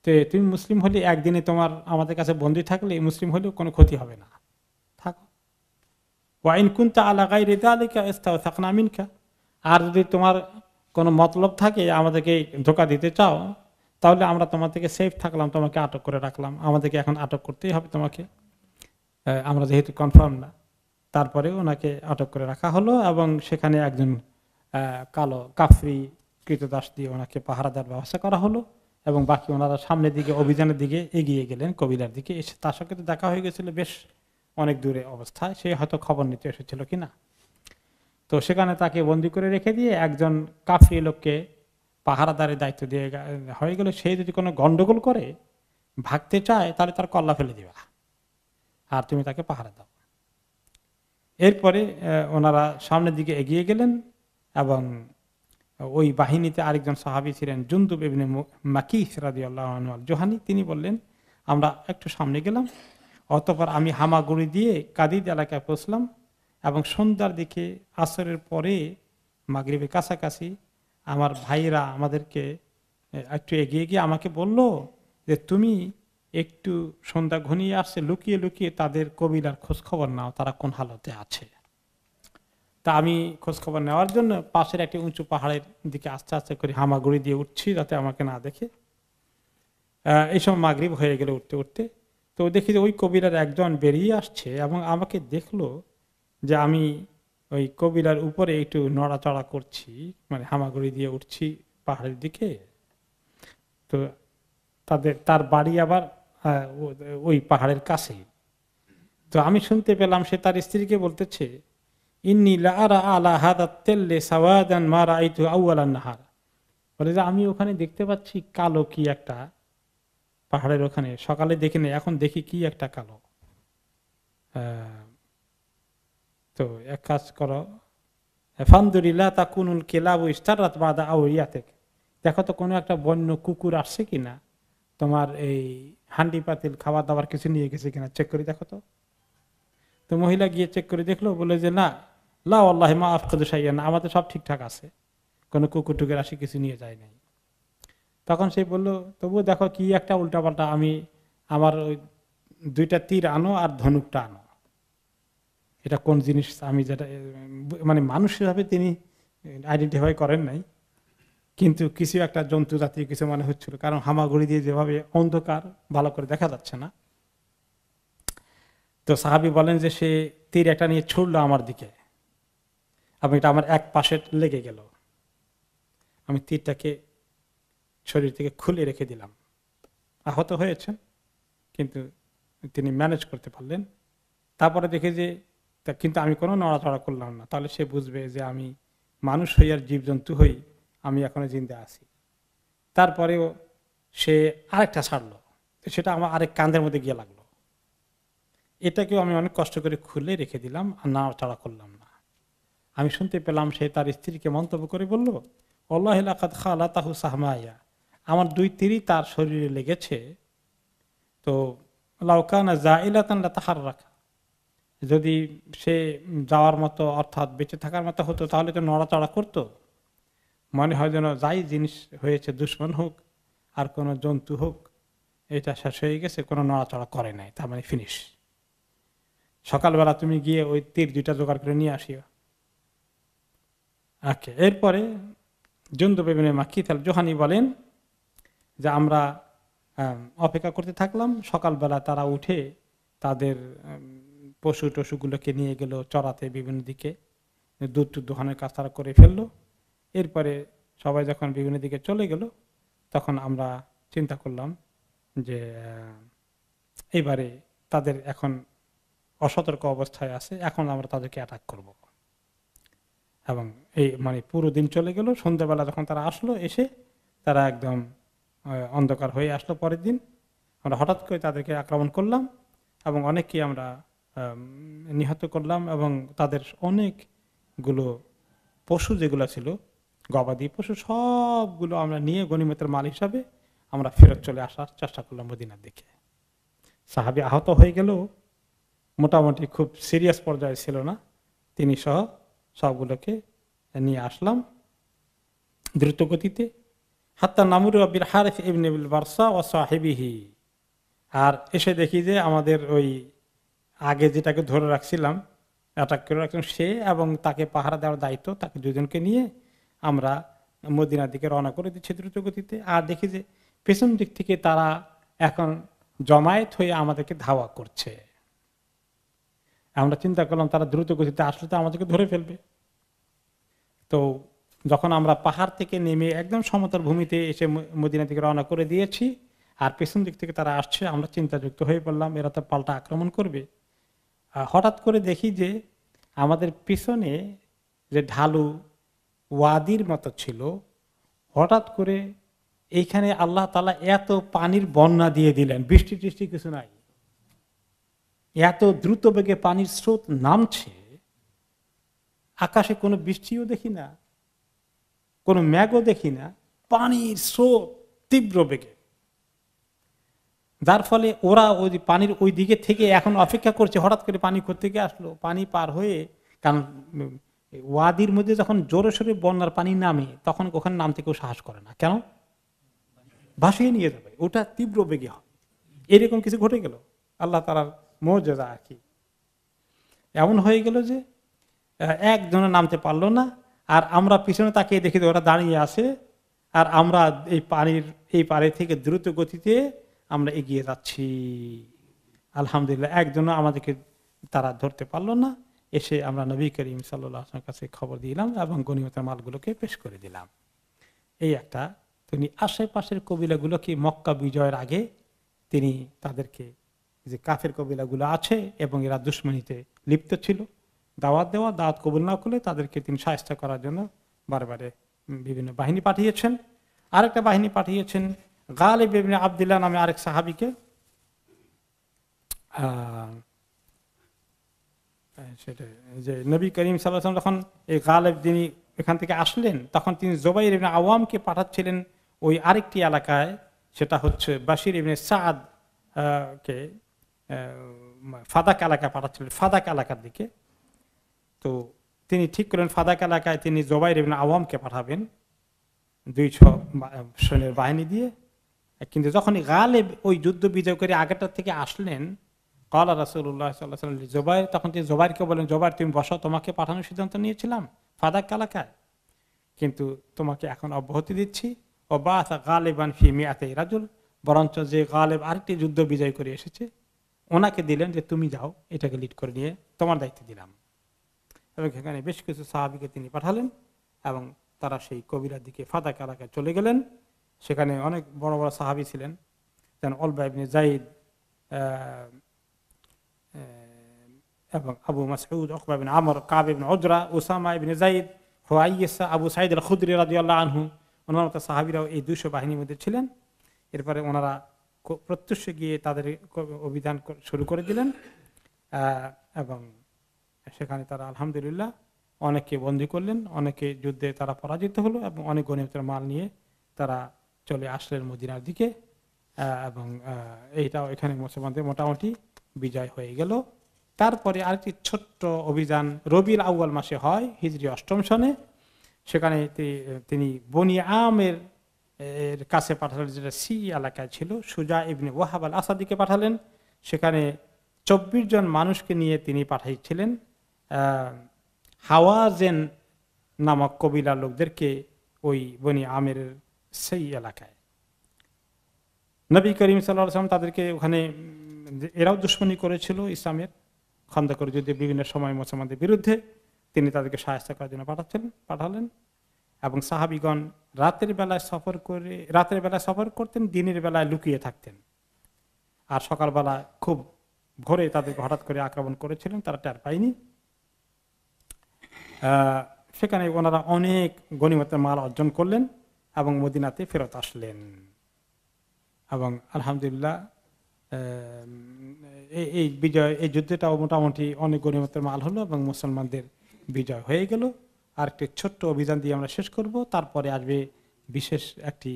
তো তুমি মুসলিম হলে একদিনে তোমার আমাদের কাছে বন্দী থাকলে মুসলিম হলেও কোনো ক্ষতি হবে না, থাকো। ওয়া ইন কুনতা আলা গায়রি যালিকা ইস্তাওসাকনা মিনকা। আর যদি তোমার কোনো মতলব থাকে, আমাদেরকে ধোঁকা দিতে চাও, তাহলে আমরা তোমার থেকে সেফ থাকলাম, তোমাকে আটক করে রাখলাম। আমাদেরকে এখন আটক করতেই হবে তোমাকে, আমরা যেহেতু কনফার্ম না। তারপরে ওনাকে আটক করে রাখা হলো এবং সেখানে একজন কালো কাফরি কৃতদাস দিয়ে ওনাকে পাহারাদার ব্যবস্থা করা হলো, এবং বাকি ওনারা সামনের দিকে অভিযানের দিকে এগিয়ে গেলেন, কবিলার দিকে। এসে তার সঙ্গে তো দেখা হয়ে গেছিল বেশ অনেক দূরে অবস্থায়, সে হয়তো খবর নিতে এসেছিল কিনা। তো সেখানে তাকে বন্দি করে রেখে দিয়ে একজন কাফরি লোককে পাহারাদারের দায়িত্ব দিয়ে হয়ে গেল, সে যদি কোনো গন্ডগোল করে ভাগতে চায় তাহলে তার কল্লা ফেলে দিবা, আর তুমি তাকে পাহারা দাও। এরপরে ওনারা সামনের দিকে এগিয়ে গেলেন এবং ওই বাহিনীতে আরেকজন সাহাবী ছিলেন জুনদুব ইবনে মাকিস রাদিয়াল্লাহু আনহু আল জোহানি, তিনি বললেন আমরা একটু সামনে গেলাম, অতঃপর আমি হামাগুড়ি দিয়ে কাদিদ এলাকায় পৌঁছলাম এবং সন্ধ্যার দিকে আসরের পরে মাগরিবের কাছাকাছি আমার ভাইরা আমাদেরকে একটু এগিয়ে গিয়ে আমাকে বলল যে তুমি একটু সন্ধ্যা ঘনিয়ে আসছে, লুকিয়ে লুকিয়ে তাদের কবিলার খোঁজ খবর নাও, তারা কোন হালতে আছে। তা আমি খোঁজ খবর নেওয়ার জন্য পাশের একটি উঁচু পাহাড়ের দিকে আস্তে আস্তে করে হামাগুড়ি দিয়ে উঠছি যাতে আমাকে না দেখে। এই সময় মাগরিব হয়ে গেলে উঠতে উঠতে তো দেখি যে ওই কবিলার একজন বেরিয়ে আসছে এবং আমাকে দেখলো যে আমি ওই কবিলার উপরে একটু নড়াচড়া করছি, মানে হামাগুড়ি দিয়ে উঠছি পাহাড়ের দিকে। তো তার বাড়ি আবার ওই পাহাড়ের কাছেই। তো আমি শুনতে পেলাম সে তার স্ত্রীকে বলতেছে, ইন্নী লা আরা আলা হাদা তেল্লে সাওয়াদান মা রাআইতু আউয়ালান নাহার, বলে যে আমি ওখানে দেখতে পাচ্ছি কালো কি একটা, পাহাড়ের ওখানে সকালে দেখিনি, এখন দেখি কি একটা কালো। তো এক কাজ করো, ফানদুরিল্লাহ তাকুনুল কিলাবু ইস্তারাত বাদা আউরিয়াতিক, দেখো তো কোনো একটা বন্য কুকুর আসছে কিনা, তোমার এই হান্ডি পাতিল খাবার দাবার কিছু নিয়ে গেছে কিনা চেক করে দেখো তো। তো মহিলা গিয়ে চেক করে দেখলো, বলে যে না, লা আল্লাহি মা আফকাদু শাইআন, আমাদের সব ঠিকঠাক আছে, কোনো কুকুর টুকুর আসি কিছু নিয়ে যায় নাই। তখন সে বললো তবুও দেখো কি একটা উল্টাপাল্টা, আমার ওই 2টা তীর আনো আর ধনুকটা আনো, এটা কোন জিনিস আমি যেটা, মানে মানুষ হিসাবে তিনি আইডেন্টিফাই করেন নাই, কিন্তু কিছু একটা জন্তু জাতীয় কিছু মনে হচ্ছিল, কারণ হামাগুড়ি দিয়ে যেভাবে অন্ধকার ভালো করে দেখা যাচ্ছে না। তো সাহাবী বলেন যে সে তীর একটা নিয়ে ছুড়লো আমার দিকে এবং এটা আমার এক পাশে লেগে গেল, আমি তীরটাকে শরীর থেকে খুলে রেখে দিলাম। আহত হয়েছেন কিন্তু তিনি ম্যানেজ করতে পারলেন। তারপরে দেখে যে কিন্তু আমি কোনো নড়াচড়া করলাম না, তাহলে সে বুঝবে যে আমি মানুষ হই আর জীবজন্তু হই, আমি এখনো জিন্দা আছি। তারপরেও সে আরেকটা ছাড়লো, সেটা আমার আরেক কাঁধের মধ্যে গিয়ে লাগলো, এটাকেও আমি অনেক কষ্ট করে খুলে রেখে দিলাম আর নড়াচড়া করলাম না। আমি শুনতে পেলাম সে তার স্ত্রীকে মন্তব্য করে বলল, আল্লাহ লাকাদ খালাতাহু সাহমায়া, আমার 2 তীরই তার শরীরে লেগেছে, তো লাউকানা জাইলাতান লাতাহাররাকা, যদি সে যাওয়ার মতো অর্থাৎ বেঁচে থাকার মতো হতো তাহলে তো নড়াচড়া করতো, মনে হয় যেন যাই জিনিস হয়েছে, দুশ্মন হোক আর কোনো জন্তু হোক, এটা শেষ হয়ে গেছে, কোনো নড়াচড়া করে নাই, তার মানে ফিনিশ। সকালবেলা তুমি গিয়ে ওই তীর 2টা জোগাড় করে নিয়ে আসিও। ওকে, এরপরে জুনদুব ইবনে মাকিস আল জোহানি বলেন যে আমরা অপেক্ষা করতে থাকলাম। সকালবেলা তারা উঠে তাদের পশু টশুগুলোকে নিয়ে গেল চড়াতে বিভিন্ন দিকে, দুধ টুধ দোহানের কাজ তারা করে ফেললো। এরপরে সবাই যখন বিভিন্ন দিকে চলে গেল তখন আমরা চিন্তা করলাম যে এবারে তাদের এখন অসতর্ক অবস্থায় আছে, এখন আমরা তাদেরকে অ্যাটাক করব। এবং এই মানে পুরো দিন চলে গেল, সন্ধ্যাবেলা যখন তারা আসলো, এসে তারা একদম অন্ধকার হয়ে আসলো। পরের দিন আমরা হঠাৎ করে তাদেরকে আক্রমণ করলাম এবং অনেককে আমরা নিহত করলাম এবং তাদের অনেকগুলো পশু যেগুলো ছিল, গবাদি পশু, সবগুলো আমরা নিয়ে গনিমতের মাল হিসাবে আমরা ফেরত চলে আসার চেষ্টা করলাম মদিনার দিকে। সাহাবী আহত হয়ে গেল, মোটামুটি খুব সিরিয়াস পর্যায়ে ছিল না, তিনি সহ সবগুলোকে নিয়ে আসলাম দ্রুত গতিতে। হাত্তা নামুর বিল হারিস ইবনে বিল বারসা ওয়া সাহিবিহি, আর এসে দেখি যে আমাদের ওই আগে যেটাকে ধরে রাখছিলাম, অ্যাটাক করে রাখছিলাম, সে এবং তাকে পাহারা দেওয়ার দায়িত্ব, তাকে 2জনকে নিয়ে আমরা মদিনার দিকে রওনা করে দিচ্ছি দ্রুত গতিতে। আর দেখি যে পেছন দিক থেকে তারা এখন জমায়েত হয়ে আমাদেরকে ধাওয়া করছে। আমরা চিন্তা করলাম তারা দ্রুত গতিতে আসলে তো আমাদেরকে ধরে ফেলবে। তো যখন আমরা পাহাড় থেকে নেমে একদম সমতল ভূমিতে এসে মদিনা থেকে রওনা করে দিয়েছি আর পেছন দিক থেকে তারা আসছে, আমরা চিন্তাযুক্ত হয়ে পড়লাম এরা তো পাল্টা আক্রমণ করবে। হঠাৎ করে দেখি যে আমাদের পিছনে যে ঢালু ওয়াদির মতো ছিল, হঠাৎ করে এইখানে আল্লাহ তাআলা এত পানির বন্যা দিয়ে দিলেন, বৃষ্টি টিষ্টি কিছু নাই, এত দ্রুত বেগে পানির স্রোত নামছে আকাশে কোনো বৃষ্টিও দেখি না, কোনো মেঘও দেখি না, পানির স্রোত তীব্র বেগে, যার ফলে ওরা ওই পানির ওই দিকে থেকে এখন অপেক্ষা করছে হঠাৎ করে পানি কোত্থেকে আসলো। পানি পার হয়ে, কারণ ওয়াদির মধ্যে যখন জোরে সোরে বন্যার পানি নামে তখন ওখানে নামতে কেউ সাহস করে না, কেন? ভাসিয়ে নিয়ে যাবে, ওটা তীব্র বেগে হয়। এরকম কিছু ঘটে গেল, আল্লাহ তাআলার মুজিজা আর কি। এমন হয়ে গেল যে একজনে নামতে পারলো না, আর আমরা পিছনে তাকিয়ে দেখি ওরা দাঁড়িয়ে আছে, আর আমরা এই পানির এই পারে থেকে দ্রুত গতিতে আমরা এগিয়ে যাচ্ছি। আলহামদুলিল্লাহ, একজনও আমাদেরকে তারা ধরতে পারলো না। এসে আমরা নবী করিম সাল্লাল্লাহু আলাইহি ওয়াসাল্লামের কাছে খবর দিলাম এবং গনিমতের মালগুলোকে পেশ করে দিলাম। এই একটা, তিনি আশেপাশের কবিলাগুলোকে মক্কা বিজয়ের আগে তিনি তাদেরকে, যে কাফের কবিলাগুলো আছে এবং এরা দুশমনীতে লিপ্ত ছিল, দাওয়াত দেওয়া, দাওয়াত কবুল না করলে তাদেরকে তিনি শায়েস্ত করার জন্য বারবারে বিভিন্ন বাহিনী পাঠিয়েছেন। আরেকটা বাহিনী পাঠিয়েছেন গালিব ইবনে আব্দুল্লাহ নামে আরেক সাহাবীকে। সেটা যে নবী করিম সাল্লাল্লাহু আলাইহি ওয়াসাল্লাম যখন এই গালিব যিনি এখান থেকে আসলেন, তখন তিনি জুবাইর ইবনে আওয়ামকে পাঠাচ্ছিলেন ওই আরেকটি এলাকায়, সেটা হচ্ছে বাশির ইবনে সাদ কে ফাদাক এলাকায় পাঠাচ্ছিলেন, ফাদাক এলাকার দিকে। তো তিনি ঠিক করলেন ফাদাক এলাকায় তিনি জুবাইর ইবনে আওয়ামকে পাঠাবেন 200 সৈন্যের বাহিনী দিয়ে। কিন্তু যখন গালিব ওই যুদ্ধ বিজয় করে আগেরটার থেকে আসলেন, ক্বালা রাসূলুল্লাহ সাল্লাল্লাহু আলাইহি ওয়াসাল্লাম জুবাইর, তখন তিনি জুবাইরকে বলেন, জুবাইর তুমি বসো, তোমাকে পাঠানোর সিদ্ধান্ত নিয়েছিলাম ফাদাক এলাকায়, কিন্তু তোমাকে এখন অব্যাহতি দিচ্ছি। ও বাসা গালিবান ফি মিআতাই রাজুল, বরঞ্চ যে গালিব আরেকটি যুদ্ধ বিজয় করে এসেছে ওনাকে দিলেন যে তুমি যাও, এটাকে লিড করে নিয়ে তোমার দায়িত্ব দিলাম। এবং সেখানে বেশ কিছু সাহাবীকে তিনি পাঠালেন এবং তারা সেই কবিরার দিকে ফাদাক এলাকায় চলে গেলেন। সেখানে অনেক বড় বড় সাহাবী ছিলেন, যেমন উলবা ইবনে যায়েদ এবং আবু মাসউদ, উকবা ইবনে আমর, কাব ইবনে উজরা, উসামা ইবনে যায়েদ, হুয়াইসা, আবু সাঈদ আল খুদরি রাদিয়াল্লাহু আনহু, ওনার মতো সাহাবীরাও এই 200 বাহিনীর মধ্যে ছিলেন। এরপরে ওনারা প্রত্যুষে গিয়ে তাদের অভিযান শুরু করে দিলেন এবং সেখানে তারা আলহামদুলিল্লাহ অনেককে বন্দী করলেন, অনেকে যুদ্ধে তারা পরাজিত হলো এবং অনেক গনিমতের মাল নিয়ে তারা চলে আসলেন মদিনার দিকে। এবং এইটাও এখানে মুসলমানদের মোটামুটি বিজয় হয়ে গেল। তারপরে আরেকটি ছোট্ট অভিযান রবিউল আউয়াল মাসে হয় হিজরি 8ম সনে। সেখানে তিনি বনি আমের কাছে পাঠালেন, যেটা সি এলাকায় ছিল, সুজা ইবনে ওয়াহাব আল আসাদিকে পাঠালেন। সেখানে 24 জন মানুষকে নিয়ে তিনি পাঠাইছিলেন হাওয়াজেন নামক কবিলার লোকদেরকে ওই বনি আমের সেই এলাকায়। নবী করিম সাল্লাল্লাহু আলাইহি ওয়াসাল্লাম তাদেরকে ওখানে, এরাও দুশমনী করেছিল ইসলামের, খন্দকের যুদ্ধে বিভিন্ন সময় মুসলমানদের বিরুদ্ধে, তিনি তাদেরকে সাহায্য করার জন্য পাঠালেন। এবং সাহাবীগণ রাতের বেলায় সফর করতেন, দিনের বেলায় লুকিয়ে থাকতেন, আর সকালবেলা খুব ভোরে তাদেরকে হঠাৎ করে আক্রমণ করেছিলেন, তারা টের পায়নি। সেখানে ওনারা অনেক গনিমতের মাল অর্জন করলেন এবং মদিনাতে ফেরত আসলেন। এবং আলহামদুলিল্লাহ এই বিজয়, এই যুদ্ধটাও মোটামুটি অনেক গনিমতের মাল হলো এবং মুসলমানদের বিজয় হয়ে গেল। আর একটি ছোট্ট অভিযান দিয়ে আমরা শেষ করব, তারপরে আসবে বিশেষ একটি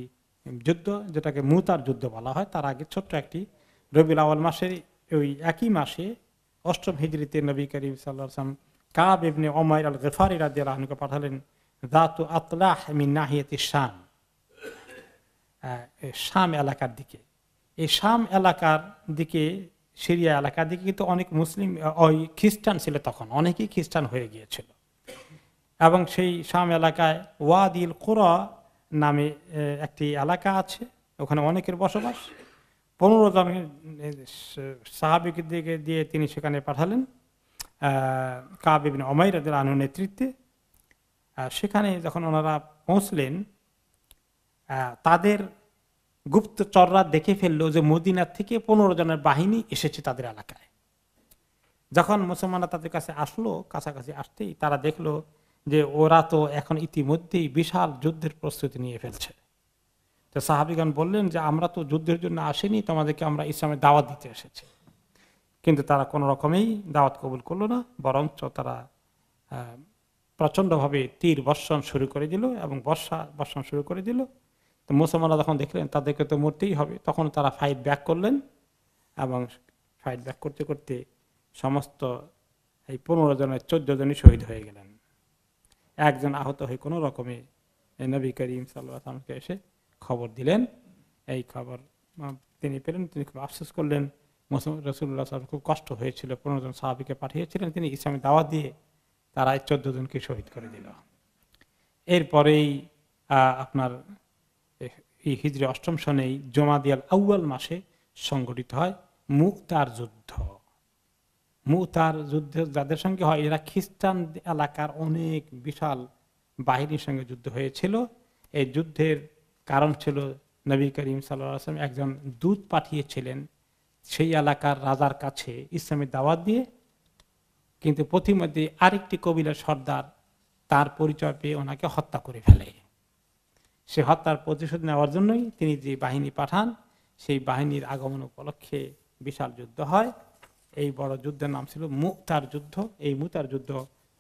যুদ্ধ যেটাকে মুতার যুদ্ধ বলা হয়। তার আগে ছোট্ট একটি, রবিউল আউয়াল মাসের ওই একই মাসে 8ম হিজরিতে নবী করিম সাল্লাল্লাহু আলাইহি ওয়াসাল্লাম কাব ইবনে উমাইর আল গফারি রাদিয়াল্লাহু আনহুকে পাঠালেন যাতু আতলাহ মিন নাহিয়াতি শাম, শাম এলাকার দিকে। এই শাম এলাকার দিকে, সিরিয়া এলাকার দিকে কিন্তু অনেক মুসলিম, ওই খ্রিস্টান ছিল তখন, অনেকেই খ্রিস্টান হয়ে গিয়েছিল। এবং সেই শাম এলাকায় ওয়াদিল কুরা নামে একটি এলাকা আছে, ওখানে অনেকের বসবাস। 15 জন সাহাবীকে দিয়ে তিনি সেখানে পাঠালেন কাব ইবনে উমাইর রাদিয়াল্লাহু আনহুর নেতৃত্বে। সেখানে যখন ওনারা পৌঁছলেন, তাদের গুপ্তচররা দেখে ফেললো যে মদিনার থেকে 15 জনের বাহিনী এসেছে তাদের এলাকায়। যখন মুসলমানরা তাদের কাছে আসলো, কাছাকাছি আসতেই তারা দেখলো যে ওরা তো এখন ইতিমধ্যেই বিশাল যুদ্ধের প্রস্তুতি নিয়ে ফেলছে। তো সাহাবীগণ বললেন যে আমরা তো যুদ্ধের জন্য আসিনি, তোমাদেরকে আমরা ইসলামের দাওয়াত দিতে এসেছি। কিন্তু তারা কোনো রকমেই দাওয়াত কবুল করলো না, বরঞ্চ তারা প্রচন্ডভাবে তীর বর্ষণ শুরু করে দিল এবং বর্ষণ শুরু করে দিল। তো মুসলমানরা যখন দেখলেন তাদেরকে তো মরতেই হবে, তখন তারা ফাইট ব্যাক করলেন এবং ফাইট ব্যাক করতে করতে সমস্ত এই 15 জনের 14 জনই শহীদ হয়ে গেলেন। একজন আহত হয়ে কোনো রকমে নবী করিম সাল্লাল্লাহু আলাইহি ওয়াসাল্লামকে এসে খবর দিলেন। এই খবর তিনি পেলেন, তিনি খুব আফসোস করলেন। রাসূলুল্লাহ সাল্লাল্লাহু আলাইহি ওয়াসাল্লাম খুব কষ্ট হয়েছিল, 15 জন সাহাবীকে পাঠিয়েছিলেন, তিনি ইসলামে দাওয়াত দিয়ে তারা 14 জনকে শহীদ করে দিল। এরপরেই আপনার এই হিজরি 8ম সনেই জমাদিয়াল আউয়াল মাসে সংগঠিত হয় মুতার যুদ্ধ। মুতার যুদ্ধ যাদের সঙ্গে হয়, এরা খ্রিস্টান এলাকার অনেক বিশাল বাহিনীর সঙ্গে যুদ্ধ হয়েছিল। এই যুদ্ধের কারণ ছিল নবী করিম সাল্লাল্লাহু আলাইহি ওয়াসাল্লাম একজন দূত পাঠিয়েছিলেন সেই এলাকার রাজার কাছে ইসলামের দাওয়াত দিয়ে, কিন্তু প্রতিমধ্যে আরেকটি কবিলার সর্দার তার পরিচয় পেয়ে ওনাকে হত্যা করে ফেলে। সে হত্যার প্রতিশোধ নেওয়ার জন্যই তিনি যে বাহিনী পাঠান, সেই বাহিনীর আগমন উপলক্ষে বিশাল যুদ্ধ হয়। এই বড় যুদ্ধের নাম ছিল মুতার যুদ্ধ। এই মুতার যুদ্ধ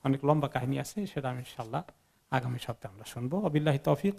অনেক লম্বা কাহিনী আছে, সেটা আমি ইনশাআল্লাহ আগামী সপ্তাহে আমরা শুনবো। ওয়াবিল্লাহি তৌফিক।